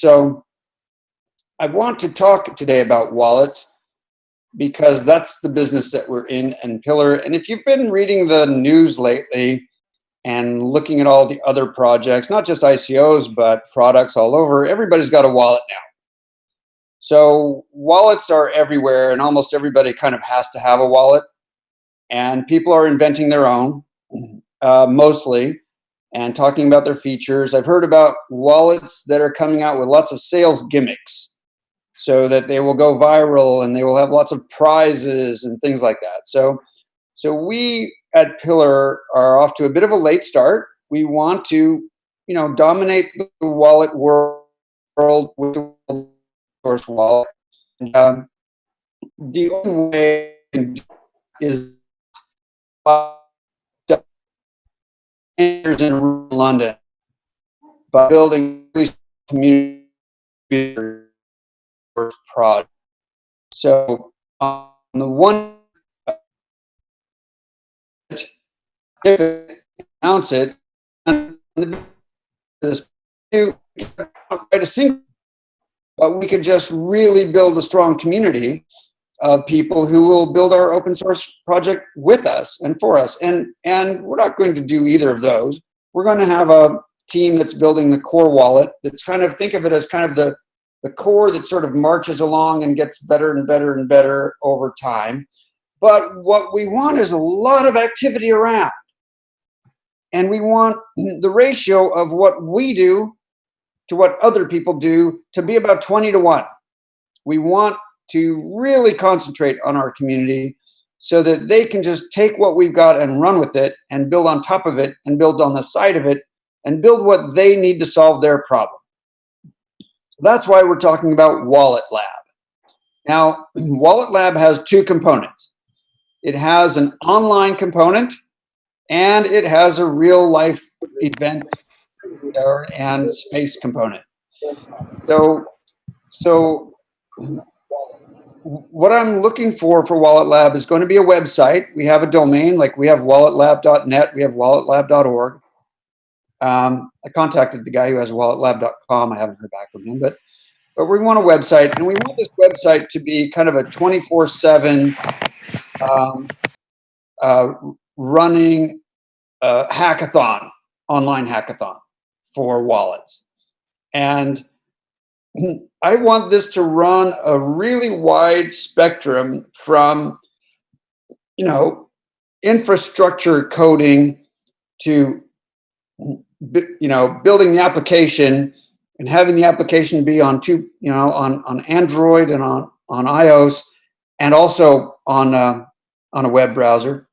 So I want to talk today about wallets because that's the business that we're in and Pillar. And if you've been reading the news lately and looking at all the other projects, not just ICOs, but products all over, everybody's got a wallet now. So wallets are everywhere, and almost everybody kind of has to have a wallet. And people are inventing their own, mostly, and talking about their features. I've heard about wallets that are coming out with lots of sales gimmicks so that they will go viral and they will have lots of prizes and things like that. So we at Pillar are off to a bit of a late start. We want to, dominate the wallet world with the source wallet. And, the only way is in London by building community product. So on the one, announce it, and this write a single, but we could just really build a strong community of people who will build our open source project with us and for us. And we're not going to do either of those. We're going to have a team that's building the core wallet. That's kind of, think of it as kind of the core that sort of marches along and gets better and better and better over time. But what we want is a lot of activity around. And we want the ratio of what we do to what other people do to be about 20-1. We want to really concentrate on our community so that they can just take what we've got and run with it and build on top of it and build on the side of it and build what they need to solve their problem. So that's why we're talking about Wallet Lab. Now, Wallet Lab has two components. It has an online component and it has a real life event and space component. So what I'm looking for Wallet Lab is going to be a website. We have a domain, like we have walletlab.net, we have walletlab.org. I contacted the guy who has walletlab.com. I haven't heard back from him, but we want a website, and we want this website to be kind of a 24/7 running hackathon, online hackathon for wallets. And I want this to run a really wide spectrum from, infrastructure coding to, building the application and having the application be on on Android and on iOS and also on a web browser,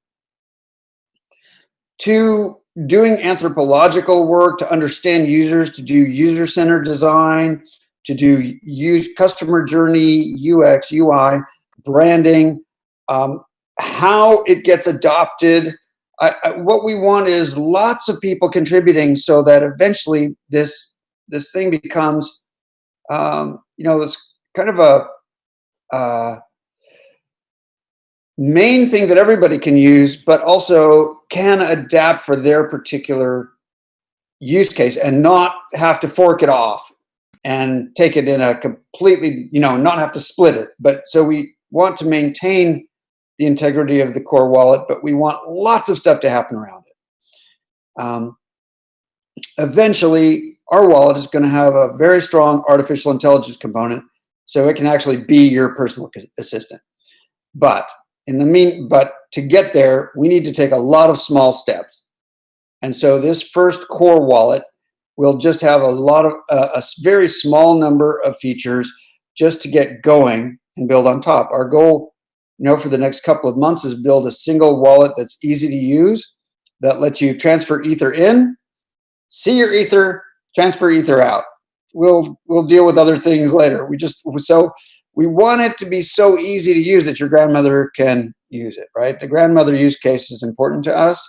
to doing anthropological work to understand users, to do user-centered design, to do customer journey, UX, UI, branding, how it gets adopted. What we want is lots of people contributing so that eventually this thing becomes, this kind of a main thing that everybody can use, but also can adapt for their particular use case and not have to fork it off and take it in a completely, not have to split it. But so we want to maintain the integrity of the core wallet, but we want lots of stuff to happen around it. Eventually, our wallet is going to have a very strong artificial intelligence component, so it can actually be your personal assistant. But to get there, we need to take a lot of small steps. And so this first core wallet will just have a very small number of features just to get going and build on top. Our goal, for the next couple of months is build a single wallet that's easy to use, that lets you transfer Ether in, see your Ether, transfer Ether out. We'll deal with other things later. We want it to be so easy to use that your grandmother can use it, right? The grandmother use case is important to us.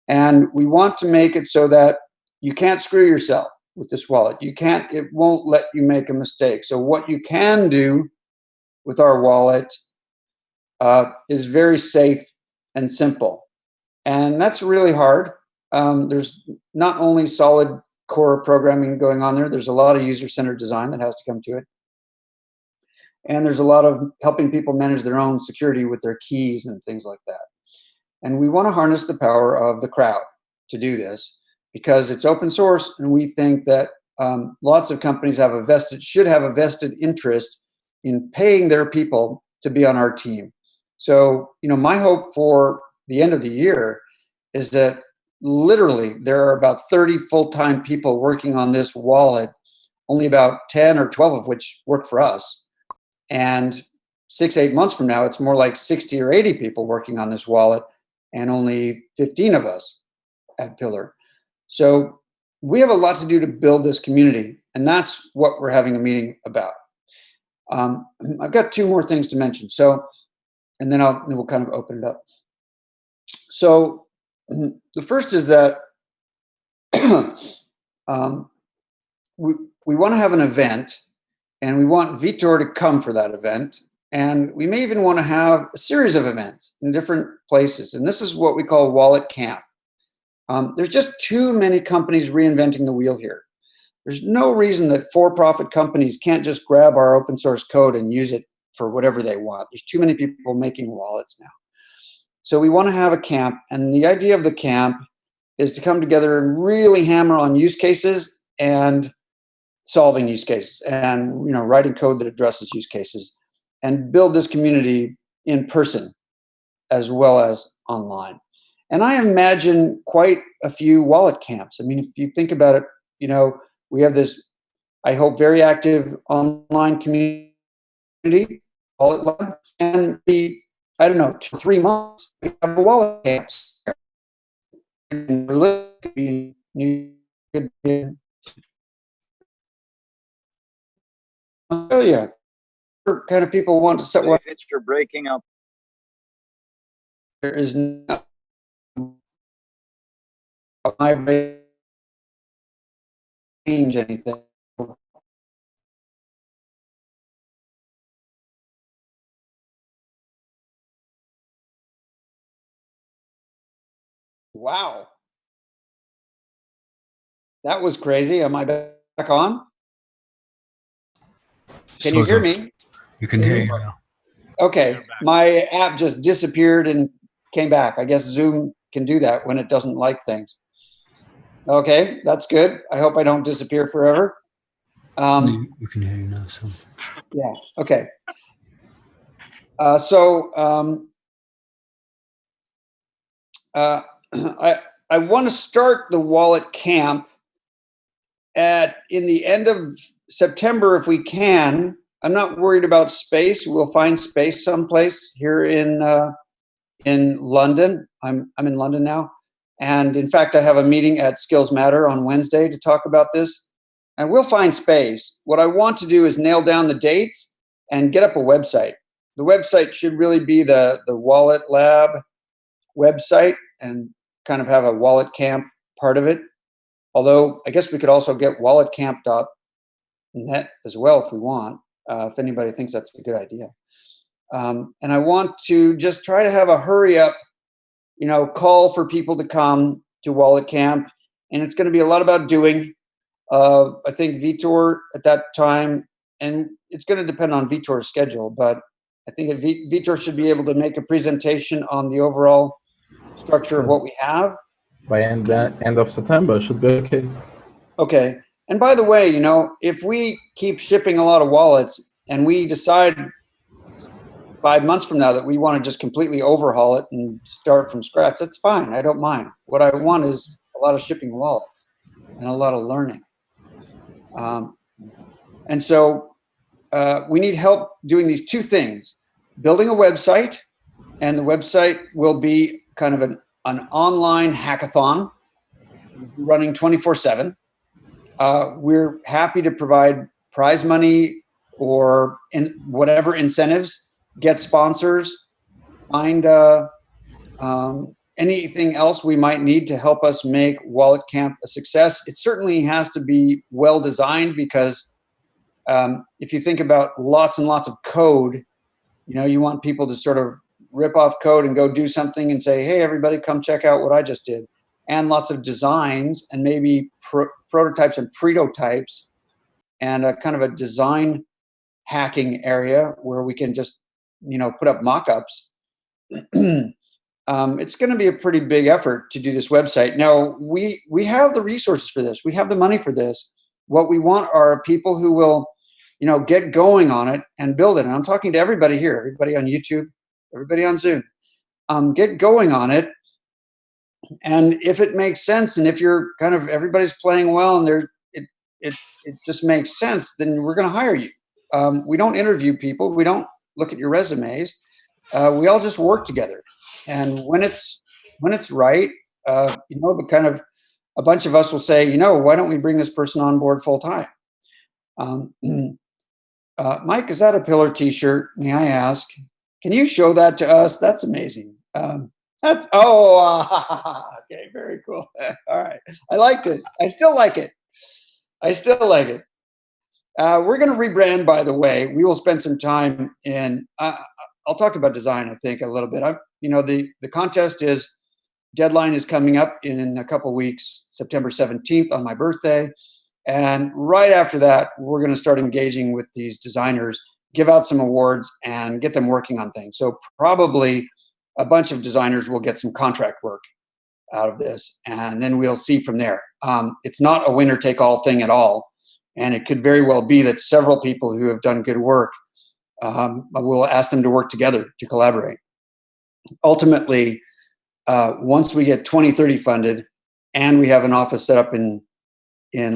And we want to make it so that you can't screw yourself with this wallet. It won't let you make a mistake. So what you can do with our wallet is very safe and simple. And that's really hard. There's not only solid core programming going on there. There's a lot of user-centered design that has to come to it. And there's a lot of helping people manage their own security with their keys and things like that. And we want to harness the power of the crowd to do this because it's open source, and we think that lots of companies should have a vested interest in paying their people to be on our team. So, my hope for the end of the year is that literally there are about 30 full-time people working on this wallet, only about 10 or 12 of which work for us. And 6-8 months from now, it's more like 60 or 80 people working on this wallet and only 15 of us at Pillar. So we have a lot to do to build this community, and that's what we're having a meeting about. I've got 2 more things to mention. So, and then we'll kind of open it up. So the first is that we want to have an event, and we want Vitor to come for that event. And we may even want to have a series of events in different places. And this is what we call Wallet Camp. There's just too many companies reinventing the wheel here. There's no reason that for-profit companies can't just grab our open source code and use it for whatever they want. There's too many people making wallets now. So we want to have a camp, and the idea of the camp is to come together and really hammer on use cases and solving use cases, and writing code that addresses use cases, and build this community in person as well as online. And I imagine quite a few wallet camps. I mean, if you think about it, we have this, I hope, very active online community, Wallet Lab, and I don't know, 2-3 months, we have a wallet camp. In Berlin, could be in Australia. Kind of people want to set one. You're breaking up. There is no my change anything. Wow. That was crazy. Am I back on? Can you hear me? You can hear you now. Okay. My app just disappeared and came back. I guess Zoom can do that when it doesn't like things. Okay, that's good. I hope I don't disappear forever. We can hear you now. So. Yeah, okay. I want to start the wallet camp in the end of September if we can. I'm not worried about space. We'll find space someplace here in London. I'm in London now. And in fact, I have a meeting at Skills Matter on Wednesday to talk about this. And we'll find space. What I want to do is nail down the dates and get up a website. The website should really be the Wallet Lab website and kind of have a wallet camp part of it. Although I guess we could also get walletcamp.net as well if we want, if anybody thinks that's a good idea. And I want to just try to have a hurry up, call for people to come to Wallet Camp. And it's going to be a lot about doing. I think Vitor at that time, and it's going to depend on Vitor's schedule, but I think Vitor should be able to make a presentation on the overall structure of what we have. By end of September, should be okay. Okay. And by the way, if we keep shipping a lot of wallets and we decide 5 months from now that we want to just completely overhaul it and start from scratch, that's fine. I don't mind. What I want is a lot of shipping wallets and a lot of learning. And so we need help doing these 2 things: building a website, and the website will be kind of an online hackathon running 24/7. We're happy to provide prize money or whatever incentives, get sponsors, find anything else we might need to help us make Wallet Camp a success. It certainly has to be well designed because if you think about lots and lots of code, you want people to sort of rip off code and go do something and say, hey, everybody, come check out what I just did. and lots of designs and maybe prototypes and prototypes and a kind of a design hacking area where we can just, put up mock-ups. It's going to be a pretty big effort to do this website. Now, we have the resources for this. We have the money for this. What we want are people who will, get going on it and build it. And I'm talking to everybody here, everybody on YouTube, everybody on Zoom. Get going on it. And if it makes sense, and if you're kind of everybody's playing well, and it just makes sense, then we're going to hire you. We don't interview people. We don't look at your resumes. We all just work together. And when it's right, but kind of a bunch of us will say, why don't we bring this person on board full time? Mike, is that a pillar T-shirt? May I ask? Can you show that to us? That's amazing. Okay, very cool. All right, I liked it. I still like it. We're going to rebrand, by the way. We will spend some time in. I'll talk about design, I think, a little bit. The contest deadline is coming up in a couple weeks, September 17th on my birthday. And right after that, we're going to start engaging with these designers, give out some awards, and get them working on things. So probably a bunch of designers will get some contract work out of this, and then we'll see from there. It's not a winner-take-all thing at all, and it could very well be that several people who have done good work, we'll ask them to work together to collaborate. Ultimately, once we get 2030 funded, and we have an office set up in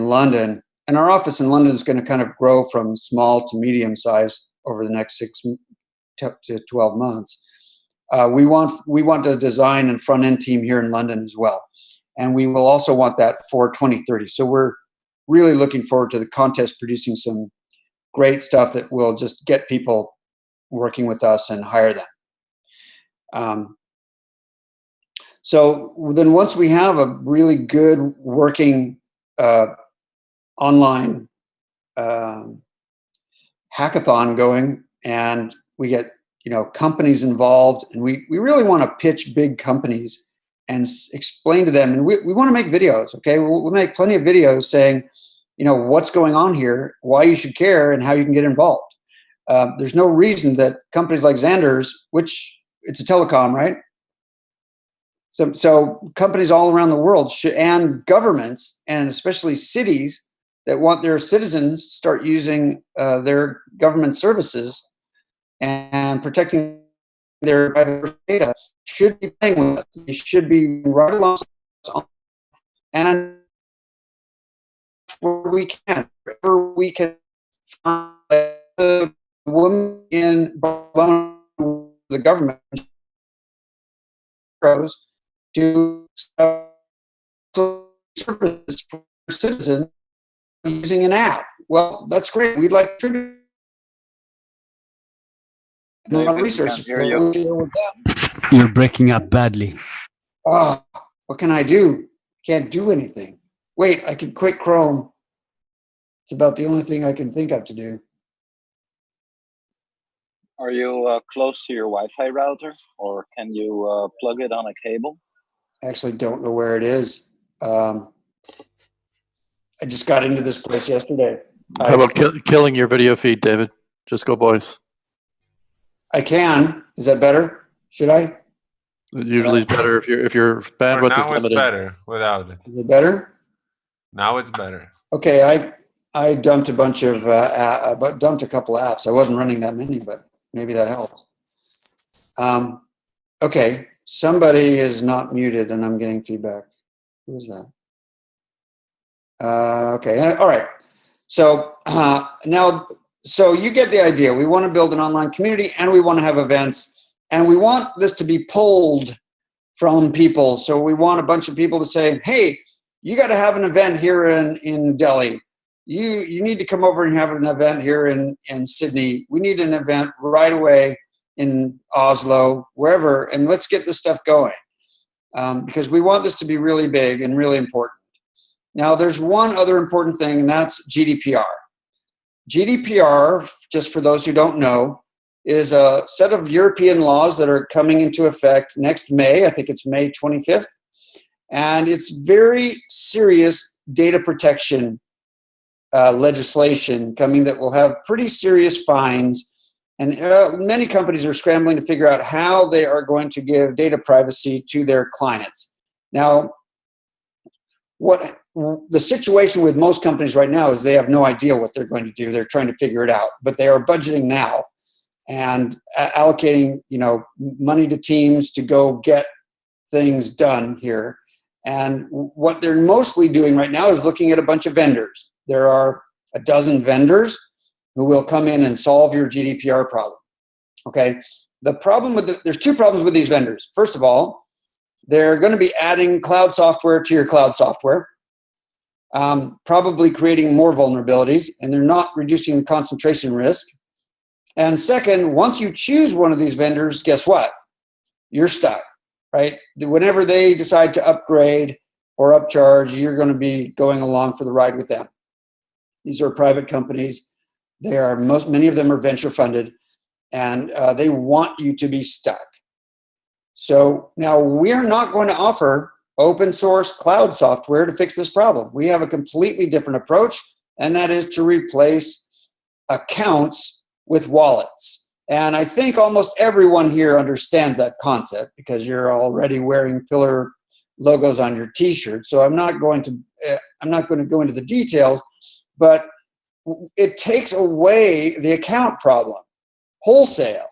London, and our office in London is going to kind of grow from small to medium size over the next 6 to 12 months. We want a design and front end team here in London as well, and we will also want that for 2030. So we're really looking forward to the contest producing some great stuff that will just get people working with us and hire them. So then once we have a really good working online hackathon going, and we get companies involved, and we really want to pitch big companies and explain to them, and we want to make videos. Okay, we'll make plenty of videos saying what's going on here, why you should care, and how you can get involved. There's no reason that companies like Xander's, which it's a telecom, right? So companies all around the world and governments, and especially cities that want their citizens to start using their government services and protecting their private data, should be playing with us. They should be right along, and where we can find a woman in Barcelona, the government to service for citizens using an app. Well, that's great. We'd like to a lot of resources. You're breaking up badly. Oh, what can I do? Can't do anything. Wait, I can quit Chrome. It's about the only thing I can think of to do. Are you close to your Wi-Fi router, or can you plug it on a cable? I actually don't know where it is. I just got into this place yesterday. How about killing your video feed, David? Just go voice. I can. Is that better? Should I? It usually is better if your bandwidth is now limited. it's better without it. Is it better? Now it's better. Okay, I dumped a bunch of dumped a couple apps. I wasn't running that many, but maybe that helped. Okay, somebody is not muted, and I'm getting feedback. Who is that? Okay, all right. So now, so you get the idea. We want to build an online community, and we want to have events, and we want this to be pulled from people. So we want a bunch of people to say, hey, you got to have an event here in Delhi. You need to come over and have an event here in Sydney. We need an event right away in Oslo, wherever, and let's get this stuff going, because we want this to be really big and really important. Now, there's one other important thing, and that's GDPR. GDPR, just for those who don't know, is a set of European laws that are coming into effect next May. I think it's May 25th. And it's very serious data protection legislation coming that will have pretty serious fines. And many companies are scrambling to figure out how they are going to give data privacy to their clients. Now, what the situation with most companies right now is they have no idea what they're going to do. They're trying to figure it out, but they are budgeting now and allocating, money to teams to go get things done here. And what they're mostly doing right now is looking at a bunch of vendors. There are a dozen vendors who will come in and solve your GDPR problem. Okay. The problem there's two problems with these vendors. First of all, they're going to be adding cloud software to your cloud software, probably creating more vulnerabilities, and they're not reducing the concentration risk. And second, once you choose one of these vendors, guess what? You're stuck, right? Whenever they decide to upgrade or upcharge, you're going to be going along for the ride with them. These are private companies. Many of them are venture funded, and they want you to be stuck. So now we're not going to offer open source cloud software to fix this problem. We have a completely different approach, and that is to replace accounts with wallets. And I think almost everyone here understands that concept because you're already wearing Pillar logos on your t-shirt. So I'm not going to go into the details, but it takes away the account problem wholesale.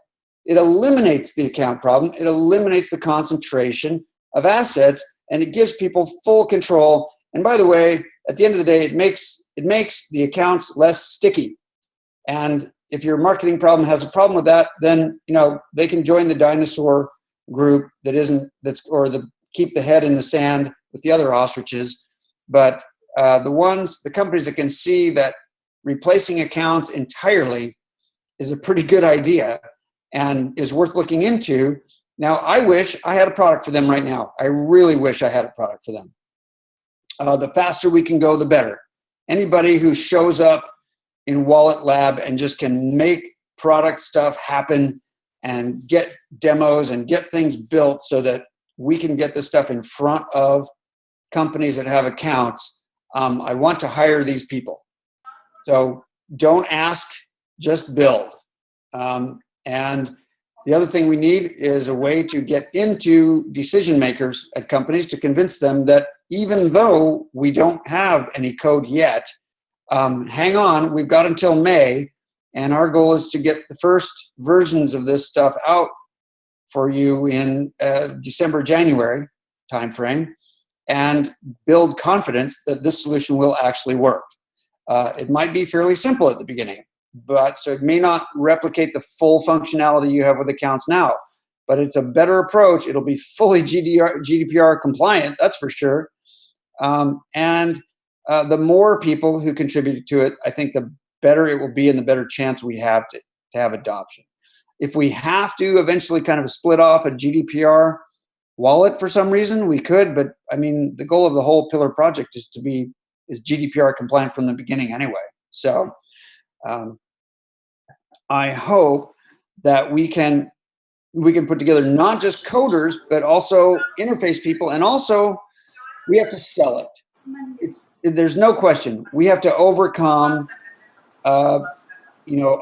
It eliminates the account problem. It eliminates the concentration of assets, and it gives people full control. And by the way, at the end of the day, it makes the accounts less sticky. And if your marketing problem has a problem with that, then they can join the dinosaur group keep the head in the sand with the other ostriches. But the companies that can see that replacing accounts entirely is a pretty good idea and is worth looking into. Now, I wish I had a product for them right now. I really wish I had a product for them. The faster we can go, the better. Anybody who shows up in Wallet Lab and just can make product stuff happen and get demos and get things built so that we can get this stuff in front of companies that have accounts, I want to hire these people. So don't ask, just build. And the other thing we need is a way to get into decision makers at companies to convince them that even though we don't have any code yet, hang on, we've got until May, and our goal is to get the first versions of this stuff out for you in December, January timeframe, and build confidence that this solution will actually work. It might be fairly simple at the beginning, so it may not replicate the full functionality you have with accounts now, but it's a better approach. It'll be fully GDPR compliant, that's for sure. And the more people who contribute to it, I think the better it will be and the better chance we have to have adoption. If we have to eventually kind of split off a GDPR wallet for some reason, we could, but I mean, the goal of the whole Pillar project is GDPR compliant from the beginning anyway. So I hope that we can put together not just coders, but also interface people, and also we have to sell it. There's no question. We have to overcome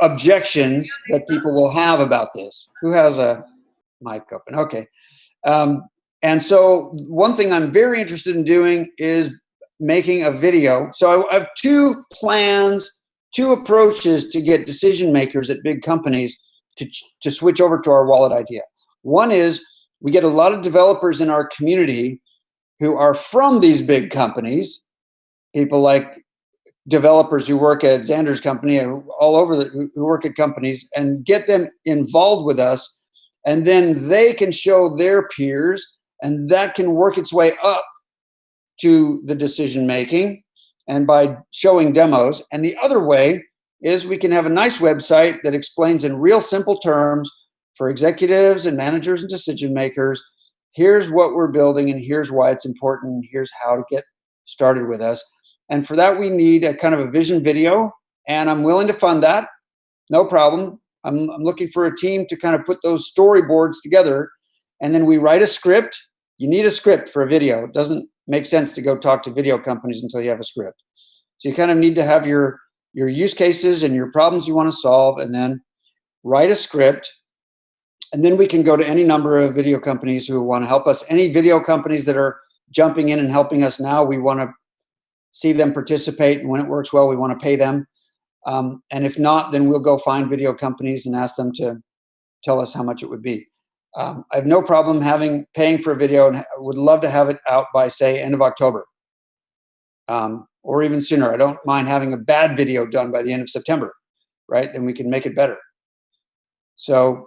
objections that people will have about this. Who has a mic open? Okay. And so one thing I'm very interested in doing is making a video. So I have two approaches to get decision makers at big companies to switch over to our wallet idea. One is we get a lot of developers in our community who are from these big companies, people like developers who work at Xander's company and all over who work at companies, and get them involved with us. And then they can show their peers, and that can work its way up to the decision making and by showing demos. And the other way is we can have a nice website that explains in real simple terms for executives and managers and decision makers, here's what we're building and here's why it's important, and here's how to get started with us. And for that, we need a kind of a vision video, and I'm willing to fund that. No problem. I'm looking for a team to kind of put those storyboards together, and then we write a script you need a script for a video. It doesn't make sense to go talk to video companies until you have a script. So you kind of need to have your use cases and your problems you want to solve, and then write a script. And then we can go to any number of video companies who want to help us. Any video companies that are jumping in and helping us now, we want to see them participate. And when it works well, we want to pay them. And if not, then we'll go find video companies and ask them to tell us how much it would be. I have no problem paying for a video, and would love to have it out by, say, end of October, or even sooner. I don't mind having a bad video done by the end of September, right? Then we can make it better. So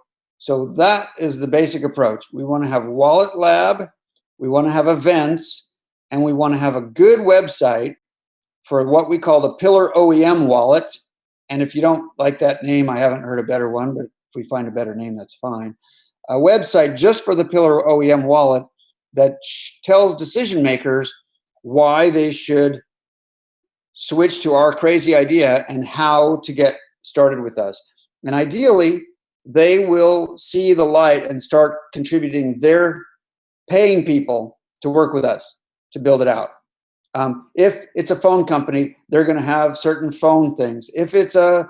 that is the basic approach. We want to have Wallet Lab, we want to have events, and we want to have a good website for what we call the Pillar OEM wallet. And if you don't like that name, I haven't heard a better one, but if we find a better name, that's fine. A website just for the Pillar OEM wallet that tells decision makers why they should switch to our crazy idea and how to get started with us. And ideally, they will see the light and start contributing their paying people to work with us to build it out. If it's a phone company, they're going to have certain phone things. If it's a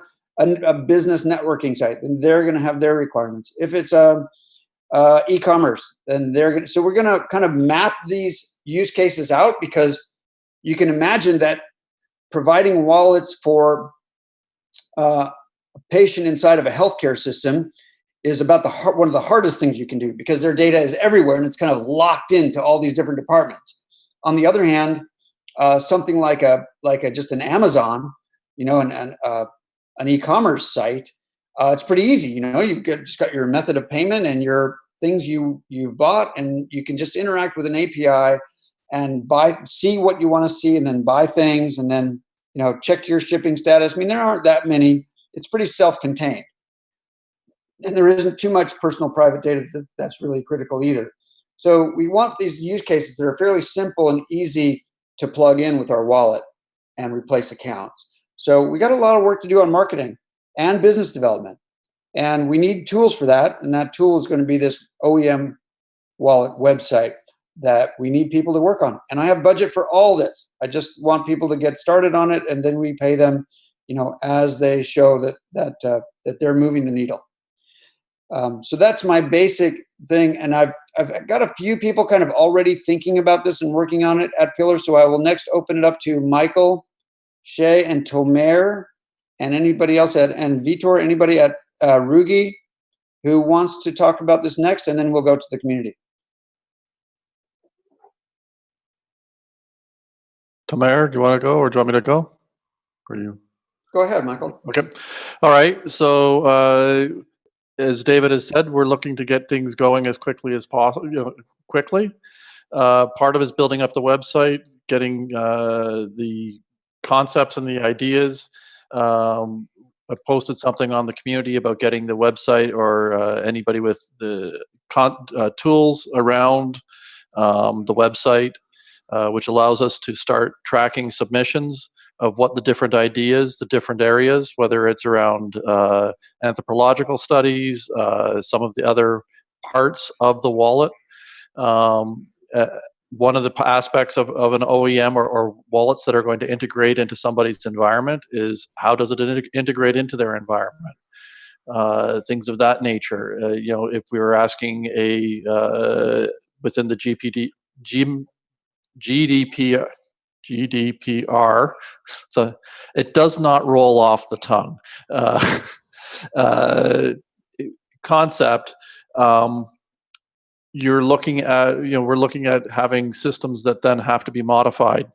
business networking site, then they're going to have their requirements. If it's e-commerce, then they're going to. So we're going to kind of map these use cases out, because you can imagine that providing wallets for a patient inside of a healthcare system is about one of the hardest things you can do, because their data is everywhere and it's kind of locked into all these different departments. On the other hand, something like just an Amazon, an e-commerce site, it's pretty easy. You've just got your method of payment and your things you've bought, and you can just interact with an API and see what you want to see, and then buy things, and then check your shipping status. I mean, there aren't that many. It's pretty self-contained, and there isn't too much personal private data that's really critical either. So we want these use cases that are fairly simple and easy to plug in with our wallet and replace accounts. So we got a lot of work to do on marketing and business development, and we need tools for that. And that tool is going to be this OEM wallet website that we need people to work on. And I have budget for all this. I just want people to get started on it, and then we pay them, as they show that they're moving the needle. So that's my basic thing, and I've got a few people kind of already thinking about this and working on it at Pillar. So I will next open it up to Michael, Shay, and Tomer, and anybody else and Vitor, anybody at Rugi who wants to talk about this next, and then we'll go to the community. Tamer, do you want to go, or do you want me to go? Or you? Go ahead, Michael. Okay. All right. So as David has said, we're looking to get things going as quickly as possible. Quickly. Part of it is building up the website, getting the concepts and the ideas. I posted something on the community about getting the website, or anybody with the tools around the website, which allows us to start tracking submissions of what the different ideas, the different areas, whether it's around anthropological studies, some of the other parts of the wallet. One of the aspects of an OEM or wallets that are going to integrate into somebody's environment is, how does it integrate into their environment? Things of that nature. If we were asking within the GDPR, so it does not roll off the tongue. Concept. We're looking at having systems that then have to be modified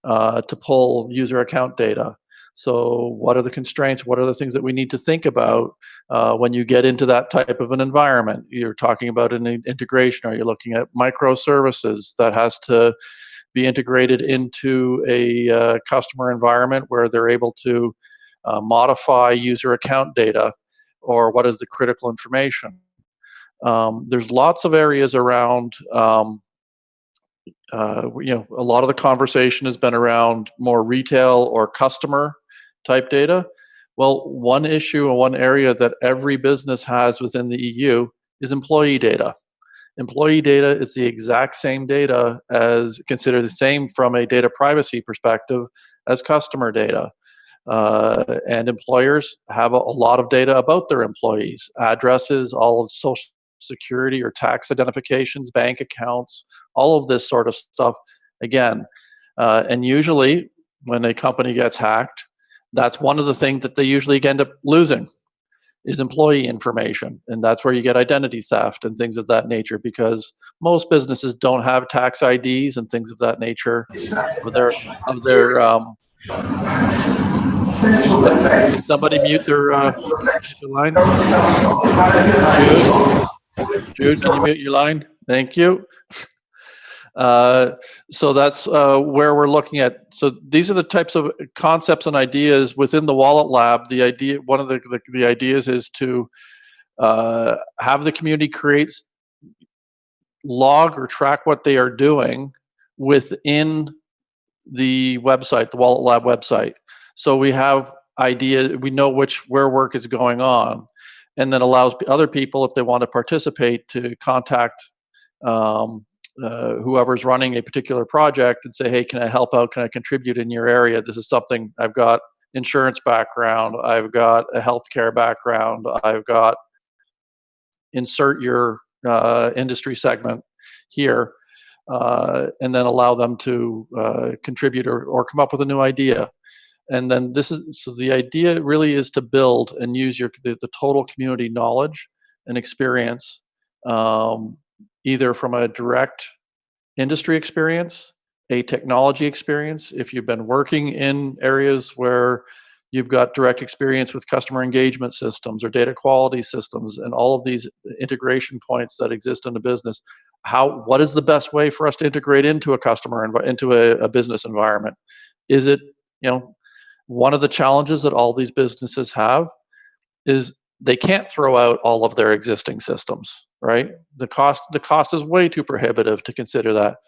to pull user account data. So what are the constraints? What are the things that we need to think about when you get into that type of an environment? You're talking about an integration. Are you looking at microservices that has to be integrated into a customer environment where they're able to modify user account data, or what is the critical information? There's lots of areas around, a lot of the conversation has been around more retail or customer type data. Well, one issue and one area that every business has within the EU is employee data. Employee data is the exact same data as considered the same from a data privacy perspective as customer data. And employers have a lot of data about their employees, addresses, all of social security or tax identifications, bank accounts, all of this sort of stuff. Again, and usually when a company gets hacked, that's one of the things that they usually end up losing is employee information. And that's where you get identity theft and things of that nature, because most businesses don't have tax IDs and things of that nature of their can somebody mute their line? Jude, can you mute your line? Thank you. So that's where we're looking at. So these are the types of concepts and ideas within the Wallet Lab. The idea, one of the ideas is to have the community create, log or track what they are doing within the website, the Wallet Lab website. So we have ideas, we know where work is going on, and then allows other people, if they want to participate, to contact whoever's running a particular project and say, hey, can I help out? Can I contribute in your area? This is something, I've got insurance background, I've got a healthcare background, I've got, insert your industry segment here, and then allow them to contribute or come up with a new idea. And then so the idea really is to build and use the total community knowledge and experience, either from a direct industry experience, a technology experience. If you've been working in areas where you've got direct experience with customer engagement systems or data quality systems and all of these integration points that exist in the business, what is the best way for us to integrate into a customer into a business environment? Is it, one of the challenges that all these businesses have is they can't throw out all of their existing systems, right? The cost is way too prohibitive to consider that.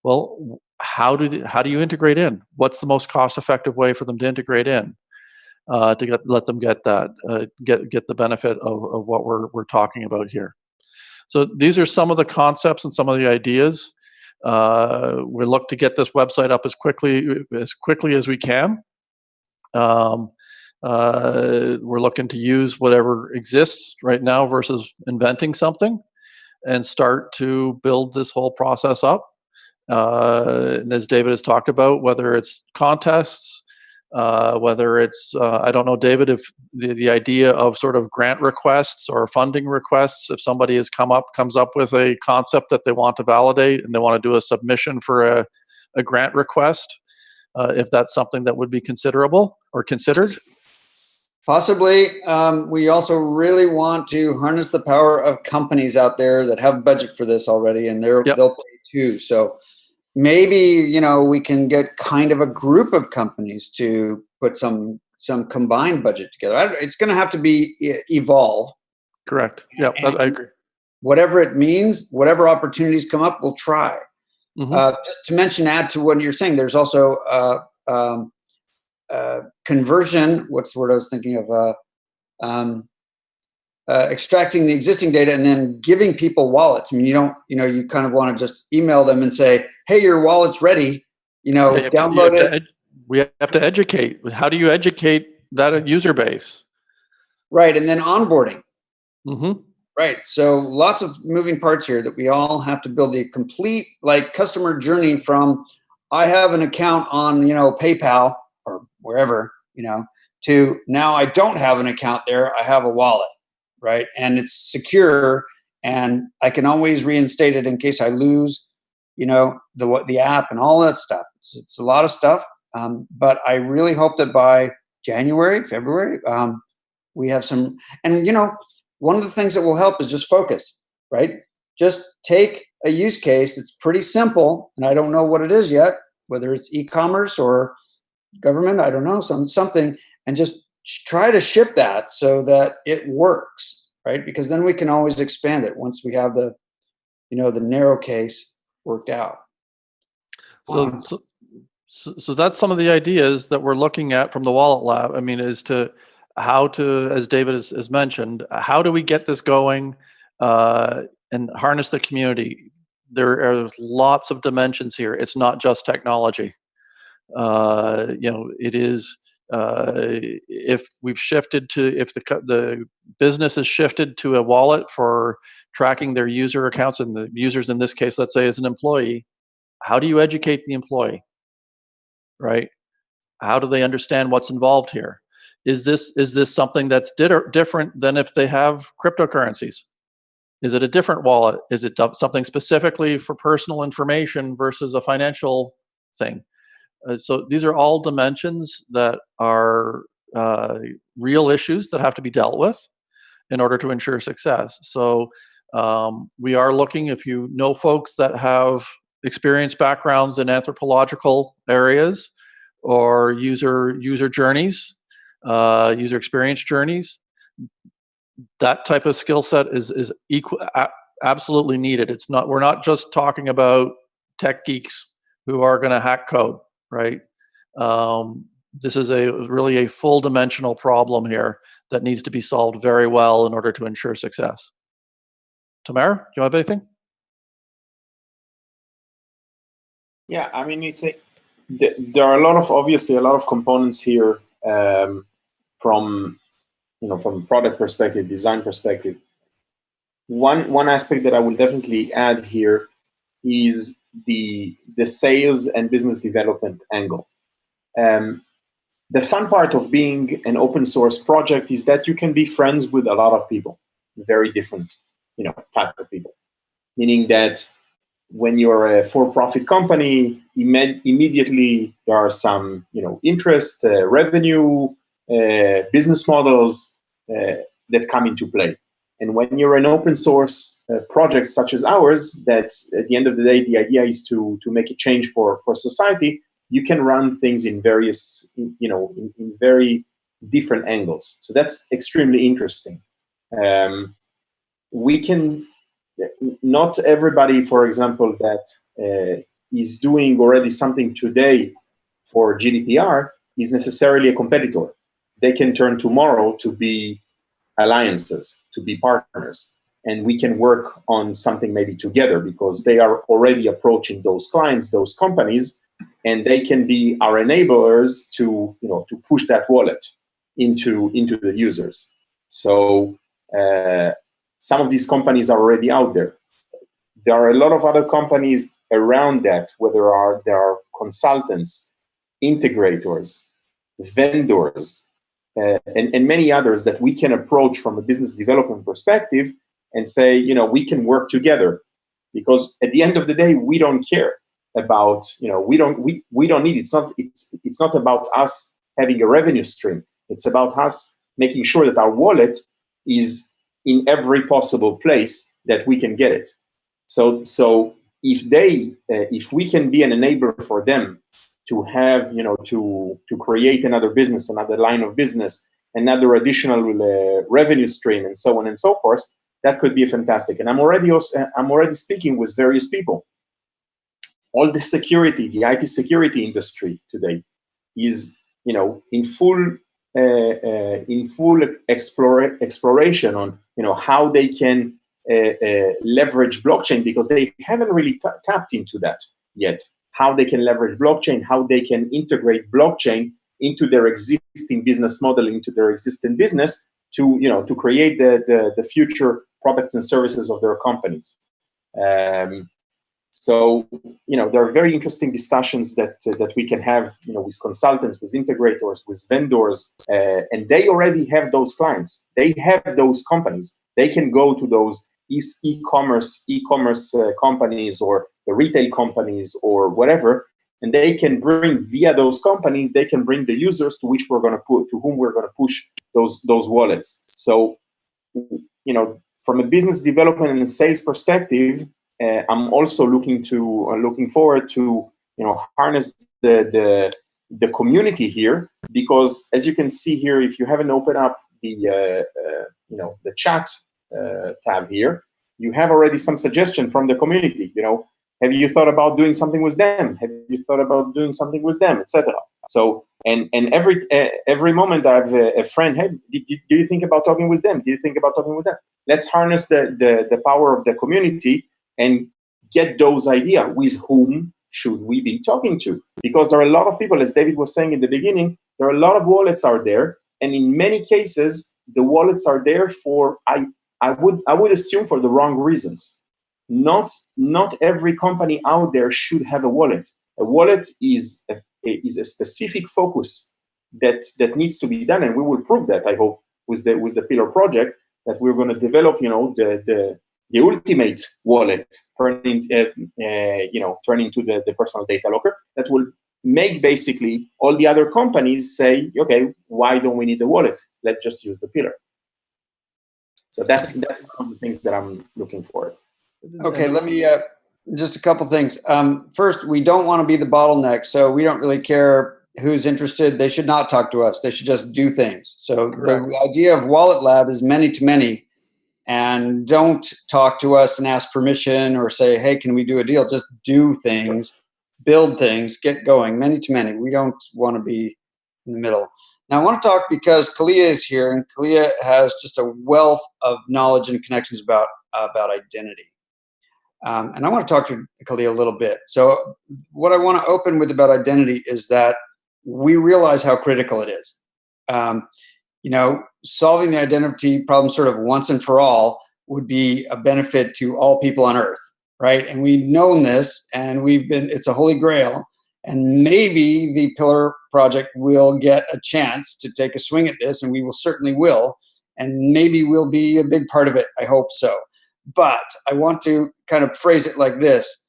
Well, how do you integrate in? What's the most cost-effective way for them to integrate in to let them get that get the benefit of what we're talking about here? So these are some of the concepts and some of the ideas. We look to get this website up as quickly as we can. We're looking to use whatever exists right now versus inventing something, and start to build this whole process up. And as David has talked about, whether it's contests, whether it's, I don't know, David, if the idea of sort of grant requests or funding requests, if somebody comes up with a concept that they want to validate and they want to do a submission for a grant request, if that's something that would be considerable or considered. Possibly. We also really want to harness the power of companies out there that have budget for this already, and they'll pay too. So maybe, we can get kind of a group of companies to put some combined budget together. It's going to have to be evolve. Correct. Yeah, I agree. Whatever it means, whatever opportunities come up, we'll try. Mm-hmm. Just to add to what you're saying, there's also conversion. What's the word I was thinking of? Extracting the existing data and then giving people wallets. I mean, you kind of want to just email them and say, hey, your wallet's ready, download it. We have to educate. How do you educate that user base? Right. And then onboarding. Mm-hmm. Right. So lots of moving parts here that we all have to build the complete customer journey from I have an account on, PayPal or wherever, to now I don't have an account there. I have a wallet. Right. And it's secure, and I can always reinstate it in case I lose, the app and all that stuff. It's a lot of stuff. But I really hope that by January, February, we have some, and, one of the things that will help is just focus, right? Just take a use case that's pretty simple, and I don't know what it is yet, whether it's e-commerce or government, I don't know, something, and just try to ship that so that it works, right? Because then we can always expand it once we have the narrow case worked out. So that's some of the ideas that we're looking at from the Wallet Lab. I mean, is to how to, as David has mentioned, how do we get this going and harness the community. There are lots of dimensions here. It's not just technology. It is, if we've shifted to, if the business has shifted to a wallet for tracking their user accounts, and the users in this case, let's say, is an employee, how do you educate the employee, right? How do they understand what's involved here? Is this something that's different than if they have cryptocurrencies? Is it a different wallet? Is it something specifically for personal information versus a financial thing? So these are all dimensions that are real issues that have to be dealt with in order to ensure success. So we are looking, if you know folks that have experienced backgrounds in anthropological areas or user journeys, user experience journeys, that type of skill set is absolutely needed. It's not, we're not just talking about tech geeks who are going to hack code, right? This is really a full dimensional problem here that needs to be solved very well in order to ensure success. Tamara, do you have anything? Yeah, I mean, there are obviously a lot of components here from product perspective, design perspective. One aspect that I will definitely add here is the sales and business development angle. The fun part of being an open source project is that you can be friends with a lot of people, very different, type of people. Meaning that when you're a for-profit company, immediately there are some, interest, revenue, business models that come into play. And when you're an open source project such as ours, that at the end of the day, the idea is to make a change for society, you can run things in various, in very different angles. So that's extremely interesting. Not everybody, for example, that is doing already something today for GDPR is necessarily a competitor. They can turn tomorrow to be alliances, to be partners, and we can work on something maybe together because they are already approaching those clients, those companies, and they can be our enablers to push that wallet into the users. So some of these companies are already out there. There are a lot of other companies around that, whether there are consultants, integrators, vendors, and many others that we can approach from a business development perspective and say, we can work together. Because at the end of the day, we don't care about, we don't need it. It's not about us having a revenue stream. It's about us making sure that our wallet is in every possible place that we can get it. So if we can be an enabler for them to have, to create another business, another line of business, another additional revenue stream, and so on and so forth, that could be fantastic. And I'm already speaking with various people. All the security, the IT security industry today is, in full exploration on, how they can leverage blockchain, because they haven't really tapped into that yet. How they can leverage blockchain, how they can integrate blockchain into their existing business model, into their existing business to create the future products and services of their companies. So, there are very interesting discussions that we can have, with consultants, with integrators, with vendors, and they already have those clients. They have those companies. They can go to those e-commerce companies or the retail companies or whatever, and they can bring via those companies. They can bring the users to whom we're going to push those wallets. So, from a business development and a sales perspective, I'm also looking forward to harness the community here, because as you can see here, if you haven't opened up the chat tab here, you have already some suggestion from the community. Have you thought about doing something with them? Have you thought about doing something with them, etc.? So And every moment I have a friend, hey, do you think about talking with them? Do you think about talking with them? Let's harness the power of the community and get those ideas. With whom should we be talking to? Because there are a lot of people, as David was saying in the beginning, there are a lot of wallets out there. And in many cases, the wallets are there for, I would assume, for the wrong reasons. Not every company out there should have a wallet. A wallet is a specific focus that needs to be done, and we will prove that, I hope, with the Pillar project, that we're going to develop, the ultimate wallet, turn into the personal data locker that will make basically all the other companies say, okay, why don't we need a wallet? Let's just use the Pillar. So that's one of the things that I'm looking for. Okay, let me just a couple things. First, we don't want to be the bottleneck, so we don't really care who's interested. They should not talk to us. They should just do things. So Correct. The idea of Wallet Lab is many to many, and don't talk to us and ask permission or say, hey, can we do a deal? Just do things, build things, get going, many to many. We don't want to be in the middle. Now I want to talk because Kalia is here, and Kalia has just a wealth of knowledge and connections about identity. And I want to talk to Kalia a little bit. So what I want to open with about identity is that we realize how critical it is. Solving the identity problem sort of once and for all would be a benefit to all people on Earth, right? And we've known this, and it's a holy grail. And maybe the Pillar project will get a chance to take a swing at this, and we certainly will. And maybe we'll be a big part of it. I hope so. But I want to kind of phrase it like this.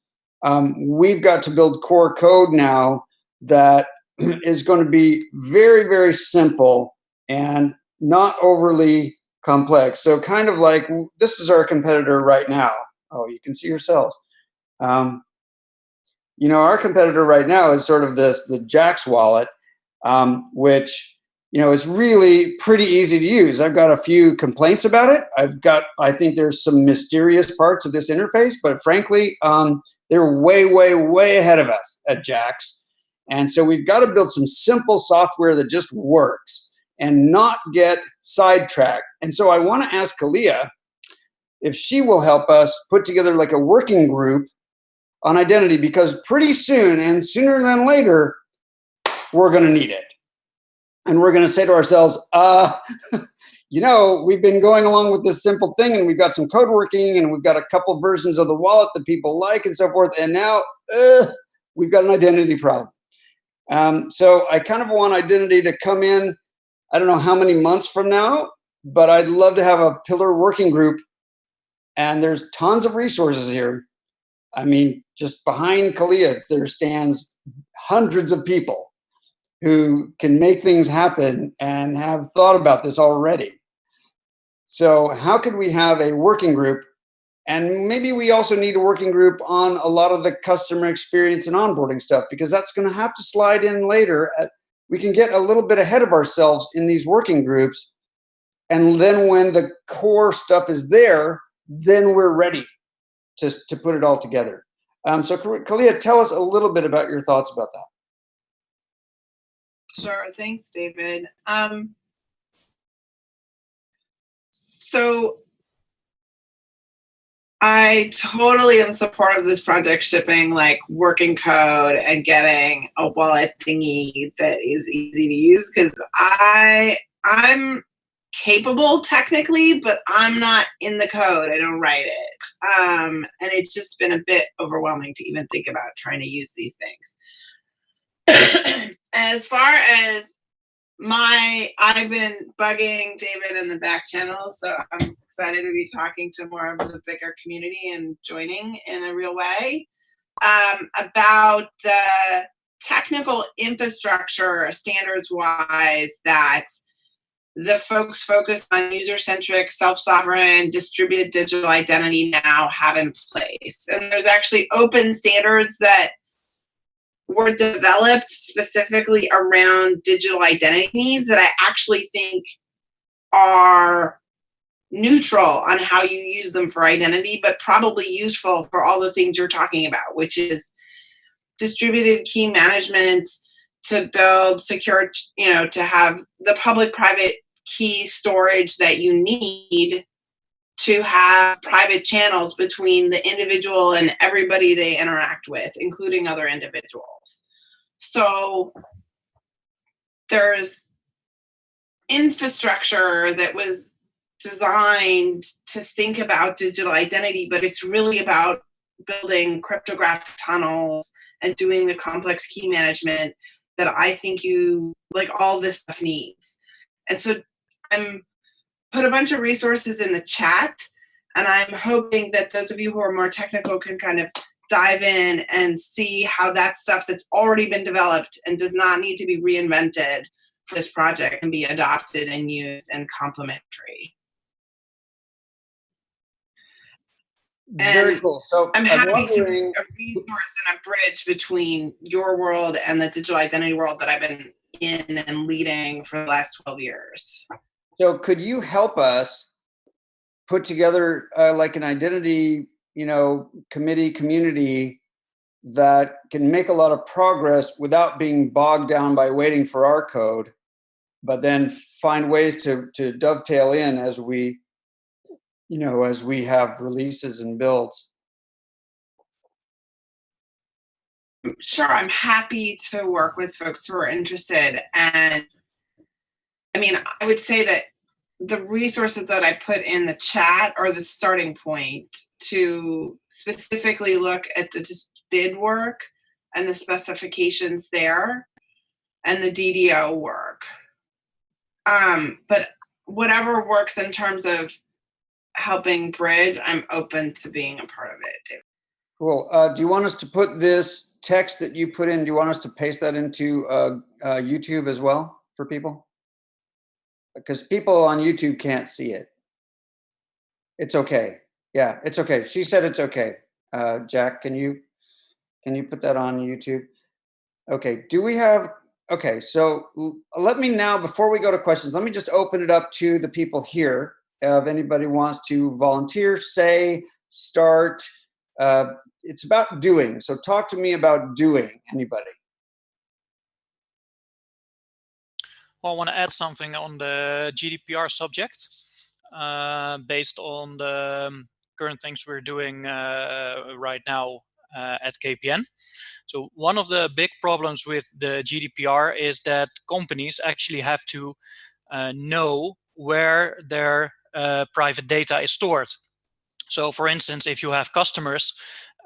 We've got to build core code now that is going to be very, very simple and not overly complex. So kind of like, this is our competitor right now. Oh, you can see yourselves. Our competitor right now is sort of the Jax wallet, which it's really pretty easy to use. I've got a few complaints about it. I think there's some mysterious parts of this interface, but frankly, they're way, way, way ahead of us at Jax. And so we've got to build some simple software that just works and not get sidetracked. And so I want to ask Kalia if she will help us put together like a working group on identity, because pretty soon, and sooner than later, we're going to need it. And we're going to say to ourselves, we've been going along with this simple thing, and we've got some code working, and we've got a couple versions of the wallet that people like and so forth. And now we've got an identity problem. So I kind of want identity to come in, I don't know how many months from now, but I'd love to have a Pillar working group. And there's tons of resources here. I mean, just behind Kalia, there stands hundreds of people who can make things happen and have thought about this already. So how could we have a working group? And maybe we also need a working group on a lot of the customer experience and onboarding stuff, because that's going to have to slide in later. We can get a little bit ahead of ourselves in these working groups. And then when the core stuff is there, then we're ready to put it all together. So Kalia, tell us a little bit about your thoughts about that. Sure. Thanks, David. So I totally am supportive of this project shipping like working code and getting a wallet thingy that is easy to use, because I'm capable technically, but I'm not in the code. I don't write it. And it's just been a bit overwhelming to even think about trying to use these things. As far as I've been bugging David in the back channel, so I'm excited to be talking to more of the bigger community and joining in a real way about the technical infrastructure standards-wise that the folks focused on user-centric, self-sovereign, distributed digital identity now have in place. And there's actually open standards that were developed specifically around digital identity needs that I actually think are neutral on how you use them for identity, but probably useful for all the things you're talking about, which is distributed key management, to build secure, to have the public-private key storage that you need to have private channels between the individual and everybody they interact with, including other individuals. So there's infrastructure that was designed to think about digital identity, but it's really about building cryptographic tunnels and doing the complex key management that I think all this stuff needs. And so I'm put a bunch of resources in the chat, and I'm hoping that those of you who are more technical can kind of dive in and see how that stuff that's already been developed and does not need to be reinvented for this project can be adopted and used and complementary. Very cool. So I'm happy to be wondering, a resource and a bridge between your world and the digital identity world that I've been in and leading for the last 12 years. so could you help us put together like an identity, community that can make a lot of progress without being bogged down by waiting for our code, but then find ways to dovetail in as we have releases and builds? Sure, I'm happy to work with folks who are interested. And I mean, I would say that the resources that I put in the chat are the starting point to specifically look at the DID work and the specifications there and the DDO work. But whatever works in terms of helping bridge, I'm open to being a part of it, David. Cool. Do you want us to put this text that you put in, do you want us to paste that into YouTube as well for people? Because people on YouTube can't see it. It's okay. Yeah, it's okay. She said it's okay. Jack, can you put that on YouTube? Okay, okay, so let me now, before we go to questions, let me just open it up to the people here. If anybody wants to volunteer, say, start, it's about doing. So talk to me about doing, anybody. Well, I want to add something on the GDPR subject based on the current things we're doing right now at KPN. So one of the big problems with the GDPR is that companies actually have to know where their private data is stored. So for instance, if you have customers,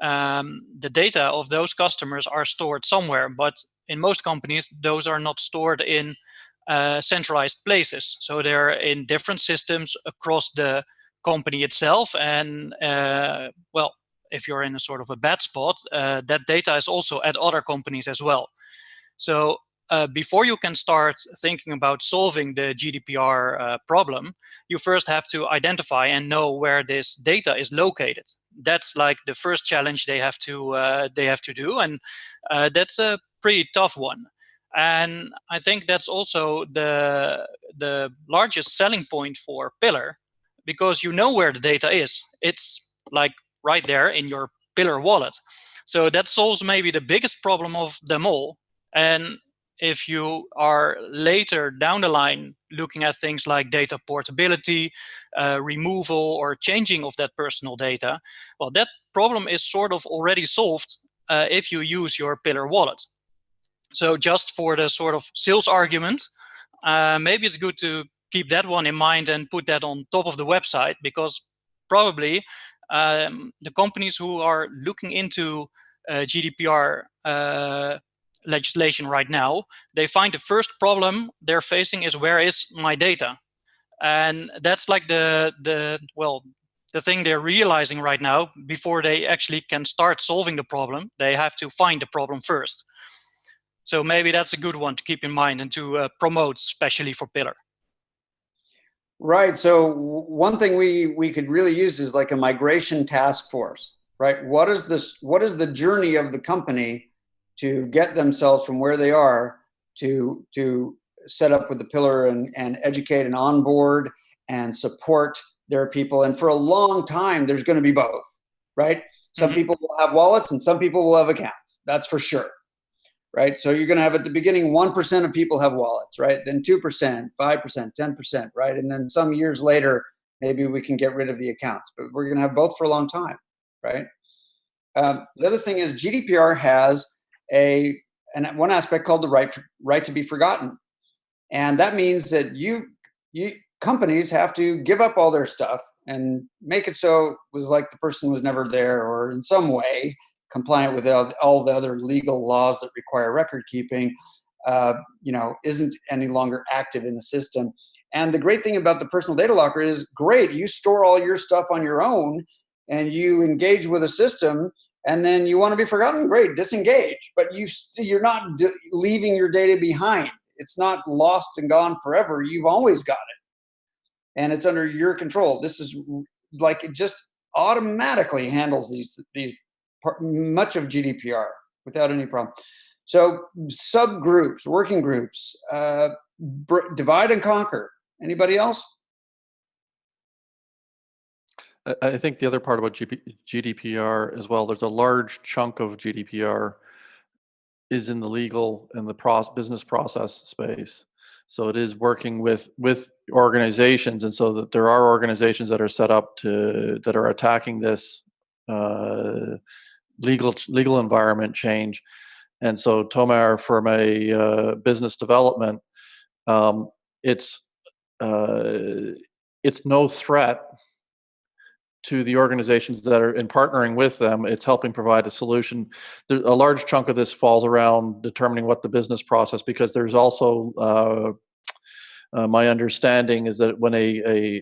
the data of those customers are stored somewhere, but in most companies, those are not stored in centralized places. So they're in different systems across the company itself. And well, if you're in a sort of a bad spot, that data is also at other companies as well. So before you can start thinking about solving the GDPR problem, you first have to identify and know where this data is located. That's like the first challenge they have to do, and that's a pretty tough one. And I think that's also the largest selling point for Pillar, because you know where the data is. It's like right there in your Pillar wallet. So that solves maybe the biggest problem of them all. And if you are later down the line looking at things like data portability, removal or changing of that personal data, well, that problem is sort of already solved if you use your Pillar wallet. So just for the sort of sales argument, maybe it's good to keep that one in mind and put that on top of the website, because probably the companies who are looking into GDPR legislation right now, they find the first problem they're facing is, where is my data? And that's like the thing they're realizing right now. Before they actually can start solving the problem, they have to find the problem first. So maybe that's a good one to keep in mind and to promote, especially for Pillar. Right. So one thing we could really use is like a migration task force, right? What is the journey of the company to get themselves from where they are to set up with the Pillar and educate and onboard and support their people? And for a long time, there's going to be both, right? Some people will have wallets and some people will have accounts. That's for sure. right? So you're going to have at the beginning 1% of people have wallets, right? Then 2%, 5%, 10%, right? And then some years later, maybe we can get rid of the accounts, but we're going to have both for a long time, right? The other thing is GDPR has one aspect called the right to be forgotten, and that means that companies have to give up all their stuff and make it so it was like the person was never there, or in some way compliant with all the other legal laws that require record keeping, isn't any longer active in the system. And the great thing about the personal data locker is, great, you store all your stuff on your own and you engage with a system, and then you want to be forgotten, great, disengage. But you're not leaving your data behind. It's not lost and gone forever. You've always got it, and it's under your control. This is like, it just automatically handles these much of GDPR without any problem. So subgroups, working groups, divide and conquer. Anybody else? I think the other part about GDPR as well, there's a large chunk of GDPR is in the legal and the business process space. So it is working with organizations, and so that there are organizations that are set up that are attacking this legal environment change. And so Tomar, from a business development, it's no threat to the organizations that are in partnering with them. It's helping provide a solution. A large chunk of this falls around determining what the business process, because there's also my understanding is that when a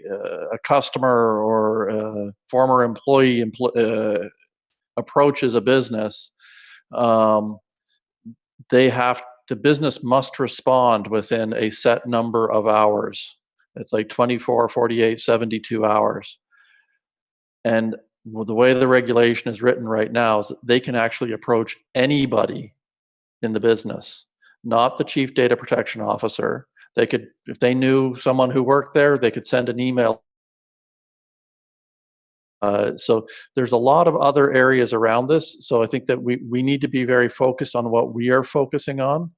customer or a former employee approaches a business, the business must respond within a set number of hours. It's like 24, 48, 72 hours. And the way the regulation is written right now is that they can actually approach anybody in the business, not the chief data protection officer. They could, if they knew someone who worked there, they could send an email. So there's a lot of other areas around this. So I think that we need to be very focused on what we are focusing on.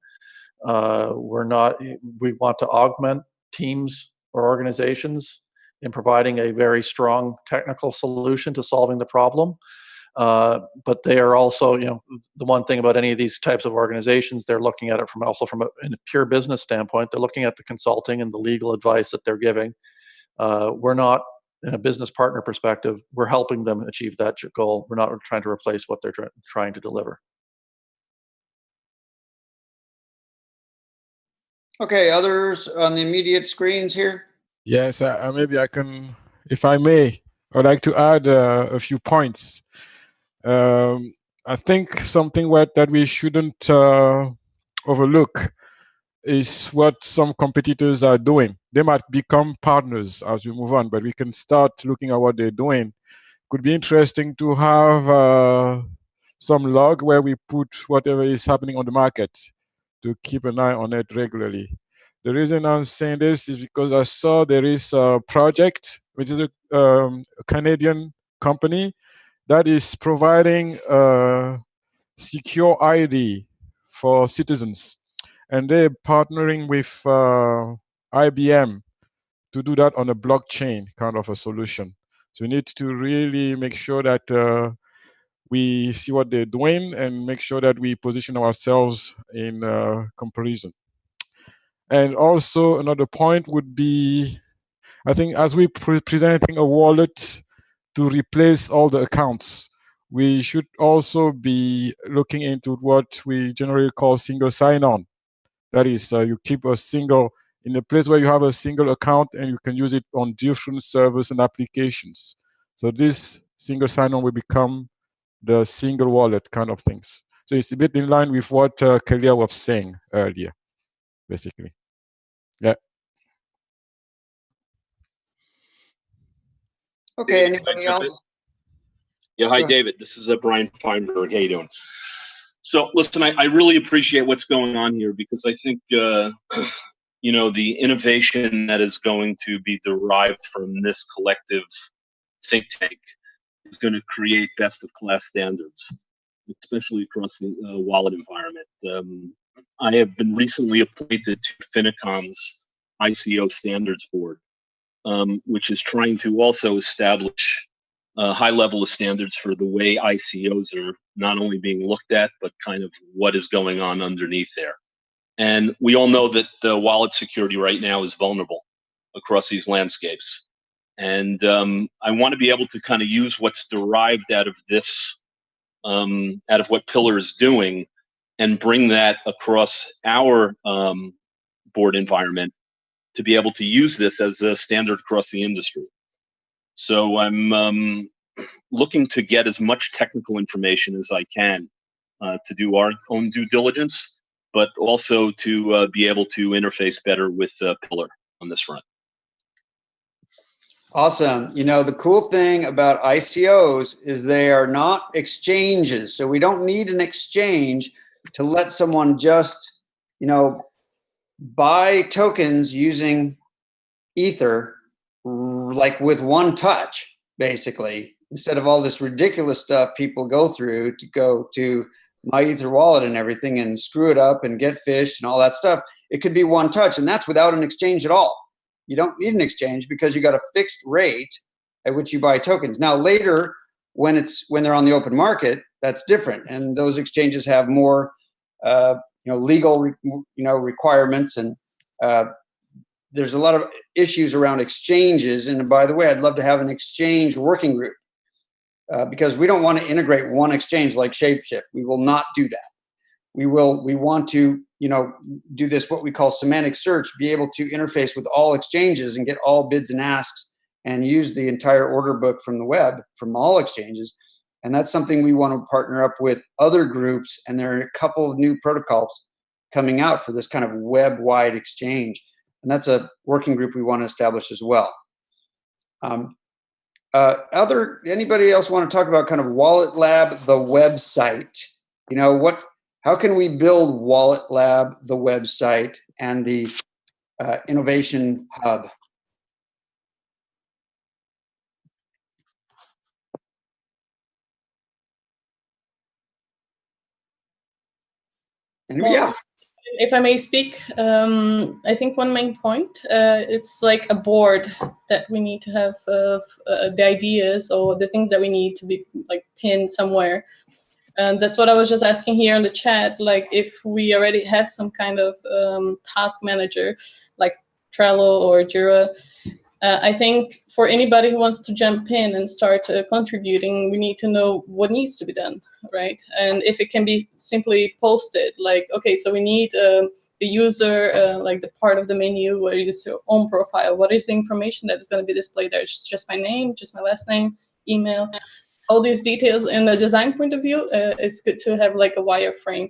We want to augment teams or organizations in providing a very strong technical solution to solving the problem. But they are also, the one thing about any of these types of organizations, they're looking at it from a pure business standpoint. They're looking at the consulting and the legal advice that they're giving. We're not, in a business partner perspective, we're helping them achieve that goal. We're not trying to replace what they're trying to deliver. Okay, others on the immediate screens here? Yes, maybe I can, if I may, I'd like to add a few points. I think something that we shouldn't overlook is what some competitors are doing. They might become partners as we move on, but we can start looking at what they're doing. Could be interesting to have some log where we put whatever is happening on the market to keep an eye on it regularly. The reason I'm saying this is because I saw there is a project, which is a Canadian company, that is providing a secure ID for citizens. And they're partnering with IBM to do that on a blockchain kind of a solution. So we need to really make sure that we see what they're doing and make sure that we position ourselves in comparison. And also another point would be, I think as we presenting a wallet to replace all the accounts, we should also be looking into what we generally call single sign-on. That is, you keep in a place where you have a single account and you can use it on different servers and applications. So this single sign-on will become the single wallet kind of things. So it's a bit in line with what Kalia was saying earlier, basically. Yeah. Okay, anybody else? Yeah, hi, David. This is Brian Feinberg. How you doing? So, listen, I really appreciate what's going on here, because I think, the innovation that is going to be derived from this collective think tank is going to create best-of-class standards. especially across the wallet environment. I have been recently appointed to Finicom's ICO standards board, which is trying to also establish a high level of standards for the way ICOs are not only being looked at, but kind of what is going on underneath there. And we all know that the wallet security right now is vulnerable across these landscapes. And I want to be able to kind of use what's derived out of this, out of what Pillar is doing, and bring that across our board environment to be able to use this as a standard across the industry. So I'm looking to get as much technical information as I can to do our own due diligence, but also to be able to interface better with Pillar on this front. Awesome. You know, the cool thing about ICOs is they are not exchanges. So we don't need an exchange to let someone just, you know, buy tokens using Ether, like with one touch, basically, instead of all this ridiculous stuff people go through to go to my Ether wallet and everything and screw it up and get phished and all that stuff. It could be one touch, and that's without an exchange at all. You don't need an exchange because you got a fixed rate at which you buy tokens. Now later, when they're on the open market, that's different, and those exchanges have more, legal, requirements, and there's a lot of issues around exchanges. And by the way, I'd love to have an exchange working group because we don't want to integrate one exchange like Shapeshift. We will not do that. We want to, do this, what we call semantic search, be able to interface with all exchanges and get all bids and asks and use the entire order book from the web from all exchanges. And that's something we want to partner up with other groups. And there are a couple of new protocols coming out for this kind of web-wide exchange. And that's a working group we want to establish as well. Anybody else want to talk about kind of Wallet Lab, the website? How can we build Wallet Lab, the website, and the innovation hub? Anybody else? If I may speak, I think one main point, it's like a board that we need to have the ideas or the things that we need to be like pinned somewhere. And that's what I was just asking here in the chat, like if we already have some kind of task manager like Trello or Jira. I think for anybody who wants to jump in and start contributing, we need to know what needs to be done, right? And if it can be simply posted, like, okay, so we need the user, like the part of the menu where it is your own profile. What is the information that is going to be displayed there? Just my name, just my last name, email, all these details. In the design point of view, it's good to have like a wireframe.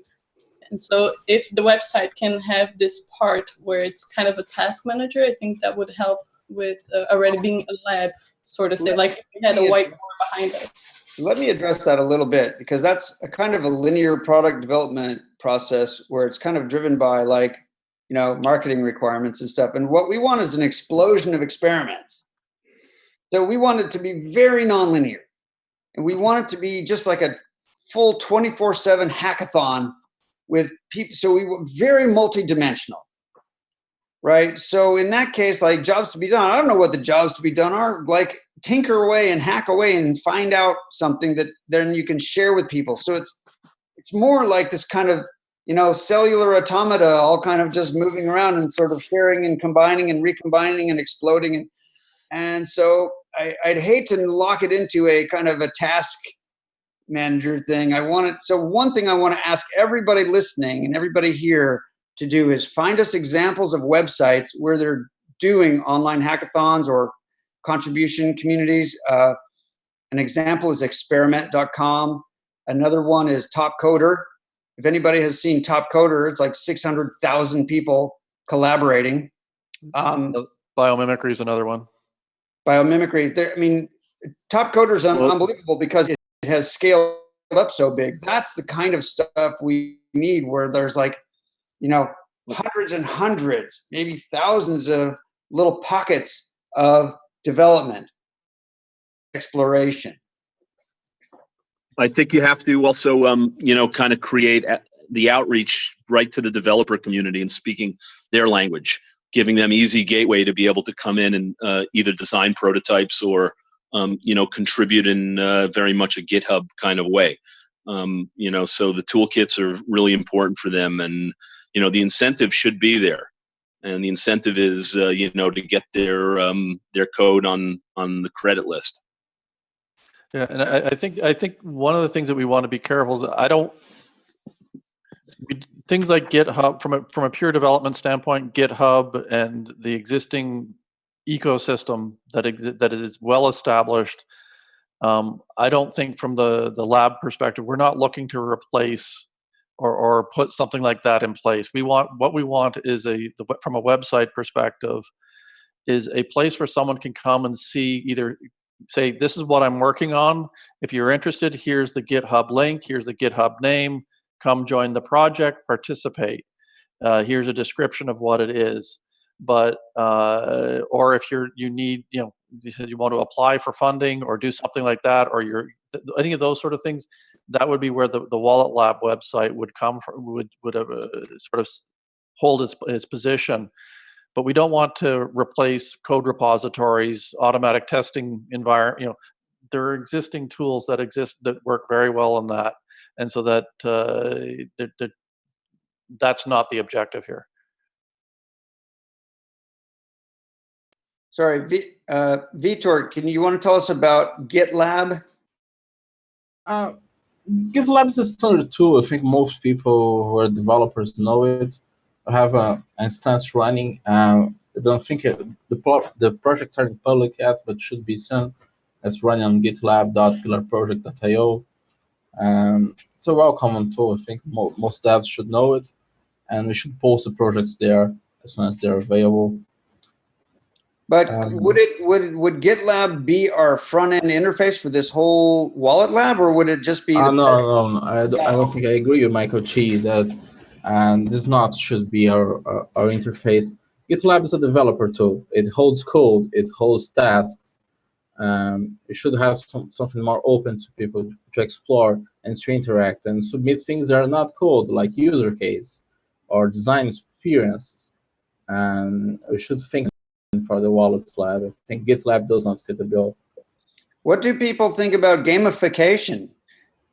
And so if the website can have this part where it's kind of a task manager, I think that would help with already being a lab, sort of say, like if we had a whiteboard behind us. Let me address that a little bit, because that's a kind of a linear product development process where it's kind of driven by marketing requirements and stuff. And what we want is an explosion of experiments. So we want it to be very nonlinear. And we want it to be just like a full 24/7 hackathon with people. So we were very multidimensional. Right. So in that case, like jobs to be done, I don't know what the jobs to be done are. Like tinker away and hack away and find out something that then you can share with people. So it's more like this kind of, cellular automata, all kind of just moving around and sort of sharing and combining and recombining and exploding. And so I'd hate to lock it into a kind of a task manager thing. So one thing I want to ask everybody listening and everybody here to do is find us examples of websites where they're doing online hackathons or contribution communities. An example is experiment.com. Another one is Top Coder. If anybody has seen Top Coder, it's like 600,000 people collaborating. Biomimicry is another one. Biomimicry. Top Coder is unbelievable because it has scaled up so big. That's the kind of stuff we need, where there's hundreds and hundreds, maybe thousands of little pockets of development, exploration. I think you have to also, kind of create the outreach right to the developer community and speaking their language, giving them easy gateway to be able to come in and either design prototypes or, contribute in very much a GitHub kind of way. So the toolkits are really important for them, and the incentive should be there. And the incentive is, to get their code on the credit list. Yeah, and I think one of the things that we want to be careful is things like GitHub from a pure development standpoint, GitHub and the existing ecosystem that is well established. I don't think from the lab perspective, we're not looking to replace or put something like that in place. What we want is from a website perspective, is a place where someone can come and say, this is what I'm working on. If you're interested, here's the GitHub link, here's the GitHub name, come join the project, participate. Here's a description of what it is. But, or if you want to apply for funding or do something like that, or any of those sort of things, that would be where the Wallet Lab website would come from, would sort of hold its position. But we don't want to replace code repositories, automatic testing environment. There are existing tools that exist that work very well on that, and so that's not the objective here. Sorry, Vitor, you want to tell us about GitLab? GitLab is a standard tool. I think most people who are developers know it. I have an instance running. I don't think the projects aren't public yet, but should be soon. It's running on gitlab.pillarproject.io. It's a well-common tool. I think most devs should know it, and we should post the projects there as soon as they're available. But would GitLab be our front-end interface for this whole Wallet Lab, or would it just be? No. I don't think I agree with Michael Chi that this should be our interface. GitLab is a developer tool. It holds code. It holds tasks. It should have something more open to people to explore and to interact and submit things that are not code, like user case or design experiences. And we should think for the Wallet Lab. I think GitLab does not fit the bill. What do people think about gamification?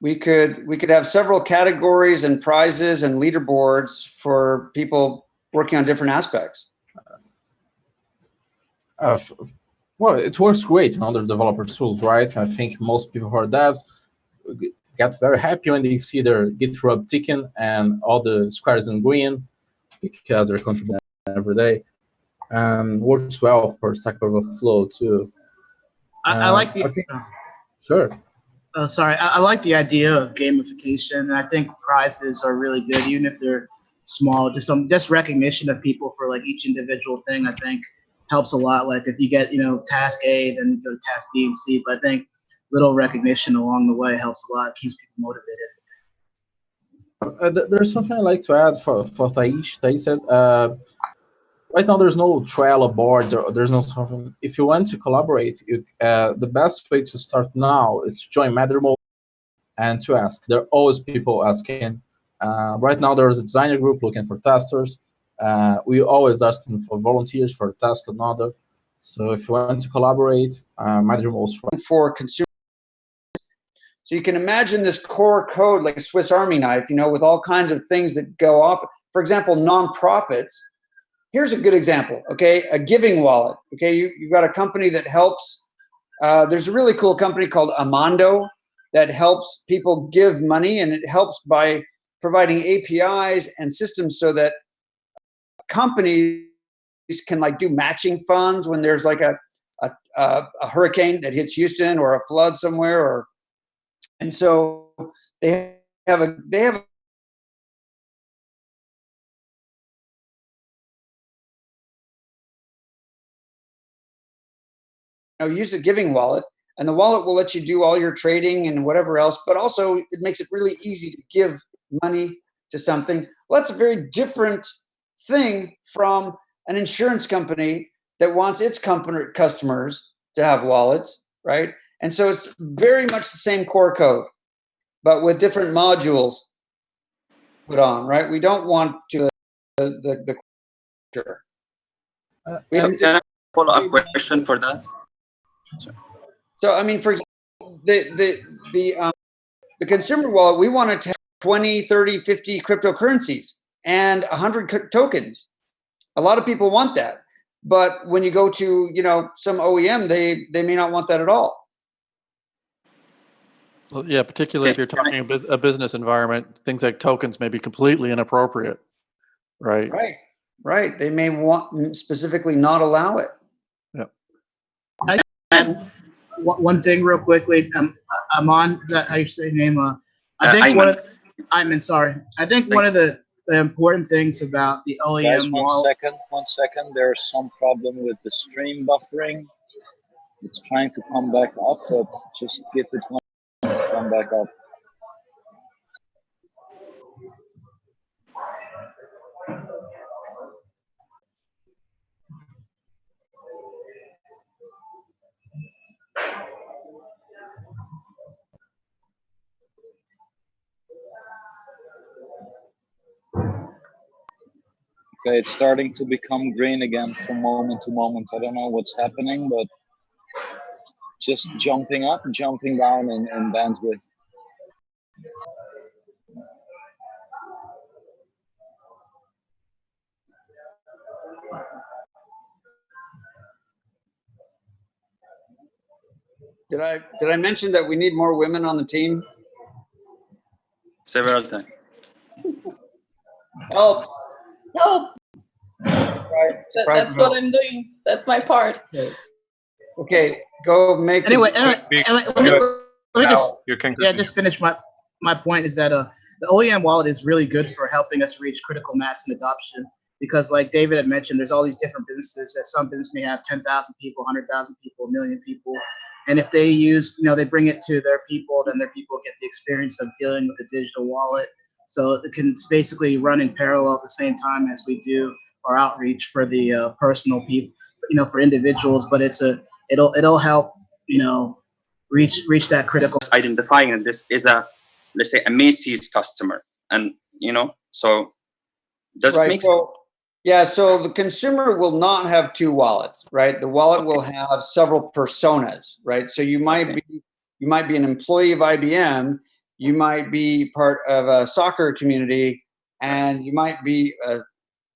We could have several categories and prizes and leaderboards for people working on different aspects. Well, it works great in other developer tools, right? I think most people who are devs get very happy when they see their GitHub ticking and all the squares in green because they're contributing every day. Works well for Stack Overflow too. I like the. Sure. Sorry, I like the idea of gamification. I think prizes are really good, even if they're small. Just recognition of people for like each individual thing, I think helps a lot. Like if you get task A, then you go to task B and C. But I think little recognition along the way helps a lot. Keeps people motivated. There's something I'd like to add for Thais. Thais said, right now there's no trial board. There's no something. If you want to collaborate, the best way to start now is to join Mattermost and to ask. There are always people asking. Right now there's a designer group looking for testers. We always asking for volunteers for a task or another. So if you want to collaborate, Mattermost for consumers. So you can imagine this core code like a Swiss Army knife, with all kinds of things that go off. For example, nonprofits. Here's a good example, okay? A giving wallet, okay? You've got a company that helps. There's a really cool company called Amando that helps people give money, and it helps by providing APIs and systems so that companies can do matching funds when there's like a hurricane that hits Houston or a flood somewhere, and so they have a use a giving wallet, and the wallet will let you do all your trading and whatever else, but also it makes it really easy to give money to something. Well, that's a very different thing from an insurance company that wants its customers to have wallets, right? And so it's very much the same core code. but with different modules put on, right? We don't want to the So can I follow up question for that? So I mean, for example, the consumer wallet, we want it to have 20, 30, 50 cryptocurrencies and 100 tokens. A lot of people want that, but when you go to some OEM, they may not want that at all. Well, yeah, particularly if you're talking a business environment, things like tokens may be completely inappropriate, right? Right. They may want specifically not allow it. And one thing real quickly, Aman, is that how you say your name? I think Ayman, sorry. I think one of the important things about the OEM Guys, wallet. one second. There's some problem with the stream buffering. It's trying to come back up, but just give it 1 minute to come back up. Okay, it's starting to become green again from moment to moment. I don't know what's happening, but just jumping up, jumping down in bandwidth. Did I mention that we need more women on the team? Several times. Help! That's what I'm doing. That's my part. Okay, go make. Anyway, let me just finish my point is that the OEM wallet is really good for helping us reach critical mass and adoption, because like David had mentioned, there's all these different businesses that some business may have 10,000 people, 100,000 people, 1 million people. And if they use, they bring it to their people, then their people get the experience of dealing with the digital wallet. So it can basically run in parallel at the same time as we do our outreach for the personal people, for individuals. But it'll help, reach that critical. Identifying this is let's say a Macy's customer, and so does it make sense? Yeah, so the consumer will not have two wallets, right? The wallet will have several personas, right? So you might be an employee of IBM, you might be part of a soccer community, and you might be a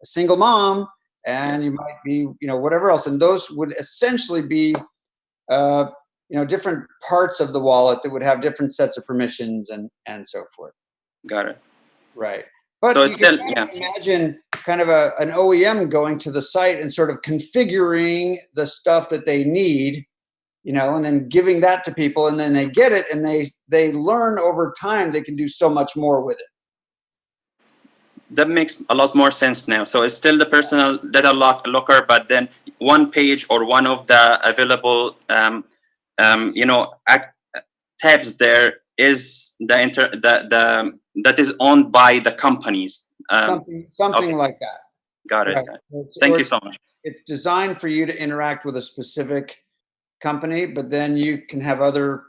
single mom, and you might be, whatever else. And those would essentially be, different parts of the wallet that would have different sets of permissions and so forth. Got it. Right. But So you can imagine kind of an OEM going to the site and sort of configuring the stuff that they need, and then giving that to people, and then they get it, and they learn over time they can do so much more with it. That makes a lot more sense now. So it's still the personal data locker, but then one page or one of the available, tabs there is that is owned by the companies. Something like that. Got it. Right. Thank you so much. It's designed for you to interact with a specific company, but then you can have other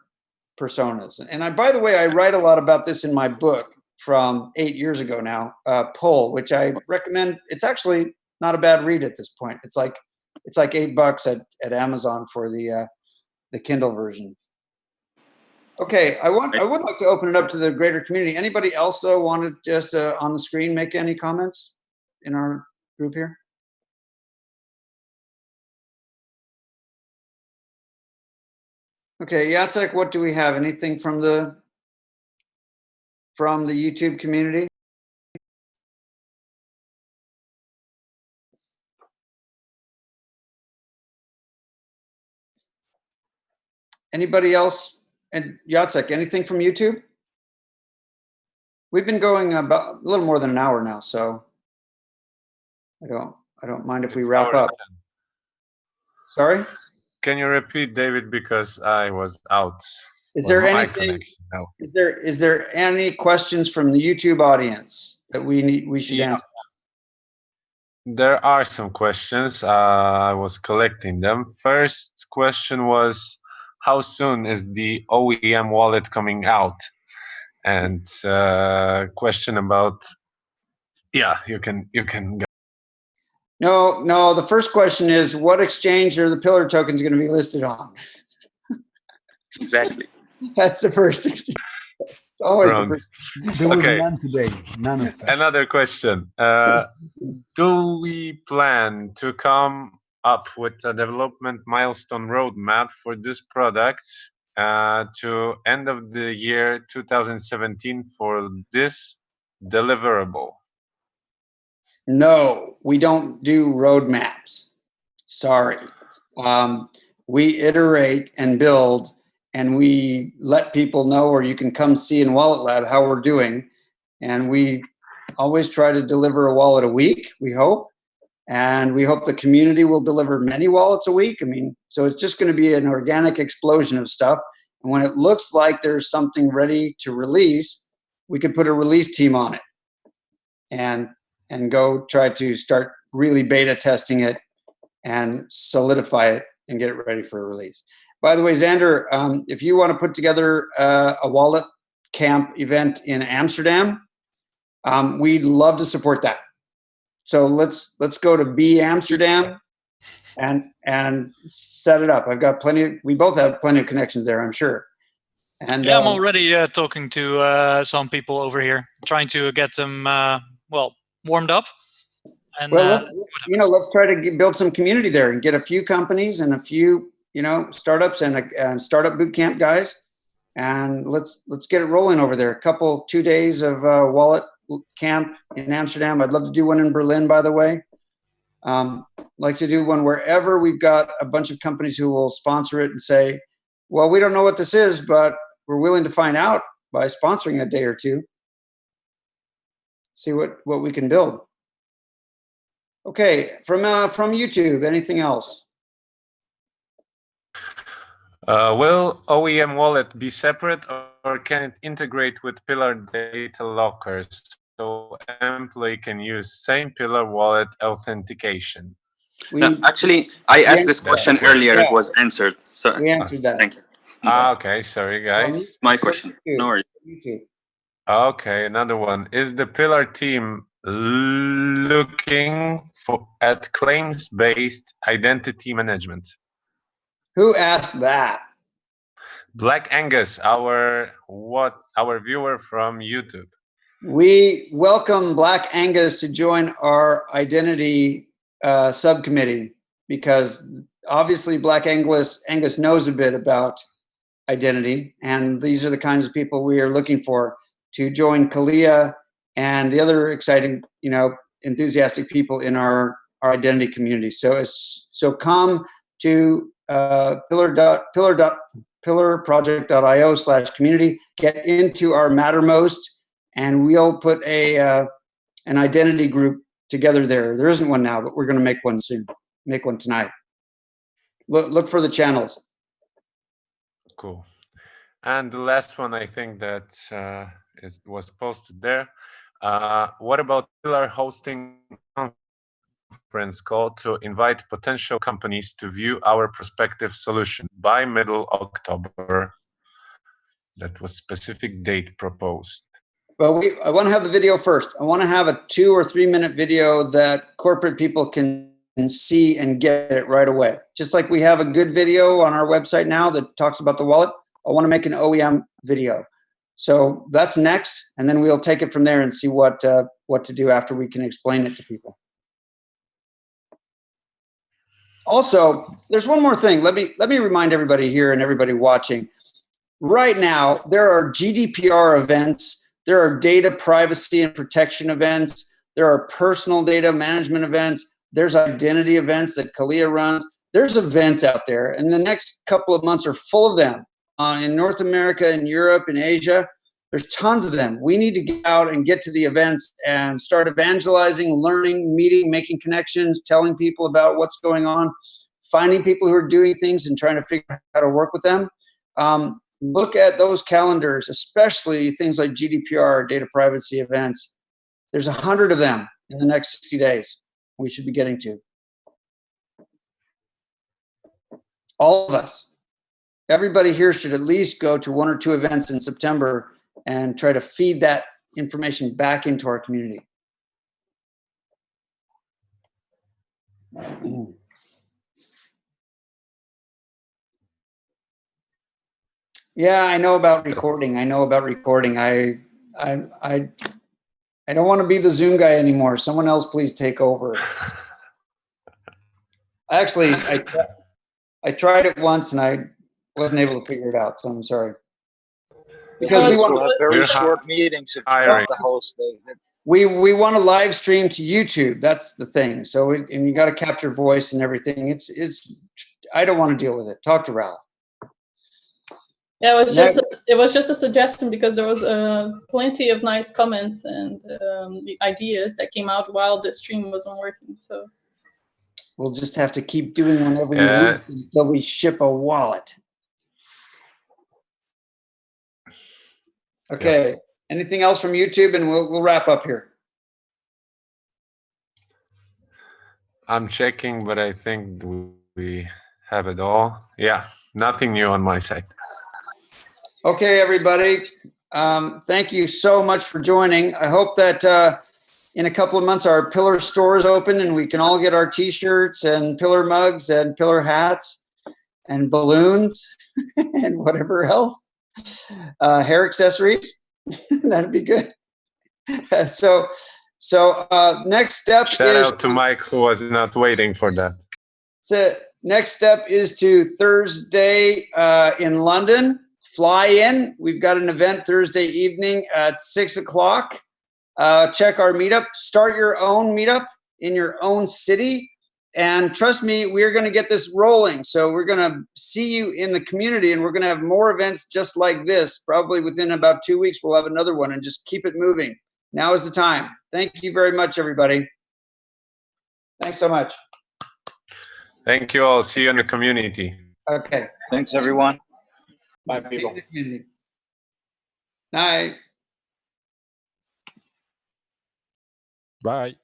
personas. And by the way, I write a lot about this in my book from 8 years ago now, Pull, which I recommend. It's actually not a bad read at this point. It's like $8 at Amazon for the Kindle version. Okay, I would like to open it up to the greater community. Anybody else though want to just on the screen make any comments in our group here? Okay, Jacek, what do we have? Anything from the YouTube community? Anybody else? And Jacek, anything from YouTube? We've been going about a little more than an hour now, so I don't mind if we wrap up. Sorry? Can you repeat, David, because I was out? Is there anything? No. Is there any questions from the YouTube audience that we should answer? There are some questions. I was collecting them. First question was, how soon is the OEM wallet coming out? And question about, yeah, you can go. No, the first question is, what exchange are the pillar tokens going to be listed on? Exactly. That's the first exchange. It's always Wrong. the first. There was Okay. none today. None of that. Another question. Do we plan to come up with a development milestone roadmap for this product to end of the year 2017 for this deliverable? No, we don't do roadmaps. Sorry. We iterate and build, and we let people know, or you can come see in Wallet Lab how we're doing. And we always try to deliver a wallet a week, we hope. And we hope the community will deliver many wallets a week. I mean, so it's just going to be an organic explosion of stuff. And when it looks like there's something ready to release, we could put a release team on it and go try to start really beta testing it and solidify it and get it ready for a release. By the way, Xander, if you want to put together a wallet camp event in Amsterdam, we'd love to support that. So let's go to B Amsterdam and set it up. I've got plenty. We both have plenty of connections there, I'm sure. And yeah, I'm already talking to some people over here, trying to get them warmed up. And, well, let's try to build some community there and get a few companies and a few startups and startup bootcamp guys, and let's get it rolling over there. 2 days of wallet camp in Amsterdam. I'd love to do one in Berlin, by the way. Like to do one wherever we've got a bunch of companies who will sponsor it and say, well, we don't know what this is, but we're willing to find out by sponsoring a day or two. See what we can build. Okay, from YouTube, anything else? Will OEM wallet be separate, or can it integrate with Pillar data lockers so employee can use same Pillar wallet authentication? No, actually, I asked this question earlier. It was answered. So we answered that. Thank you. Okay, sorry guys. My question. No worries. Okay, another one. Is the Pillar team looking at claims-based identity management? Who asked that? Black Angus, our viewer from YouTube. We welcome Black Angus to join our identity subcommittee, because obviously Black Angus knows a bit about identity, and these are the kinds of people we are looking for to join Kalia and the other exciting, enthusiastic people in our identity community. So come to pillarproject.io/community, get into our Mattermost, and we'll put an identity group together there. There isn't one now, but we're going to make one soon. Make one tonight. Look for the channels. Cool. And the last one, I think that was posted there. What about Pillar hosting conference call to invite potential companies to view our prospective solution by middle October? That was specific date proposed. Well, I want to have the video first. I want to have a 2 or 3 minute video that corporate people can see and get it right away. Just like we have a good video on our website now that talks about the wallet, I want to make an OEM video. So that's next, and then we'll take it from there and see what to do after we can explain it to people. Also, there's one more thing. Let me remind everybody here and everybody watching. Right now, there are GDPR events. There are data privacy and protection events. There are personal data management events. There's identity events that Kalia runs. There's events out there, and the next couple of months are full of them. In North America, in Europe, in Asia, there's tons of them. We need to get out and get to the events and start evangelizing, learning, meeting, making connections, telling people about what's going on, finding people who are doing things and trying to figure out how to work with them. Look at those calendars, especially things like GDPR, data privacy events. There's 100 of them in the next 60 days we should be getting to. All of us. Everybody here should at least go to 1 or 2 events in September and try to feed that information back into our community. Yeah, I know about recording. I don't want to be the Zoom guy anymore. Someone else please take over. Actually, I tried it once and I wasn't able to figure it out, so I'm sorry. Because we want to have very short meetings if you want the host, David. We want to live stream to YouTube. That's the thing. So and you got to capture voice and everything. I don't want to deal with it. Talk to Ralph. Yeah, it was just a suggestion because there was plenty of nice comments and ideas that came out while the stream wasn't working. So we'll just have to keep doing one every week until we ship a wallet. Okay. Yeah. Anything else from YouTube, and we'll wrap up here. I'm checking, but I think we have it all. Yeah, nothing new on my side. Okay, everybody. Thank you so much for joining. I hope that in a couple of months our Pillar store is open and we can all get our T-shirts and Pillar mugs and Pillar hats and balloons and whatever else. Hair accessories. That'd be good. So next step Shout out to Mike, who was not waiting for that. So next step is to Thursday in London. Fly in. We've got an event Thursday evening at 6 o'clock. Check our meetup. Start your own meetup in your own city. And trust me, we're going to get this rolling. So we're going to see you in the community, and we're going to have more events just like this. Probably within about 2 weeks, we'll have another one, and just keep it moving. Now is the time. Thank you very much, everybody. Thanks so much. Thank you all. See you in the community. Okay. Thanks, everyone. Bye, people. Night. Bye.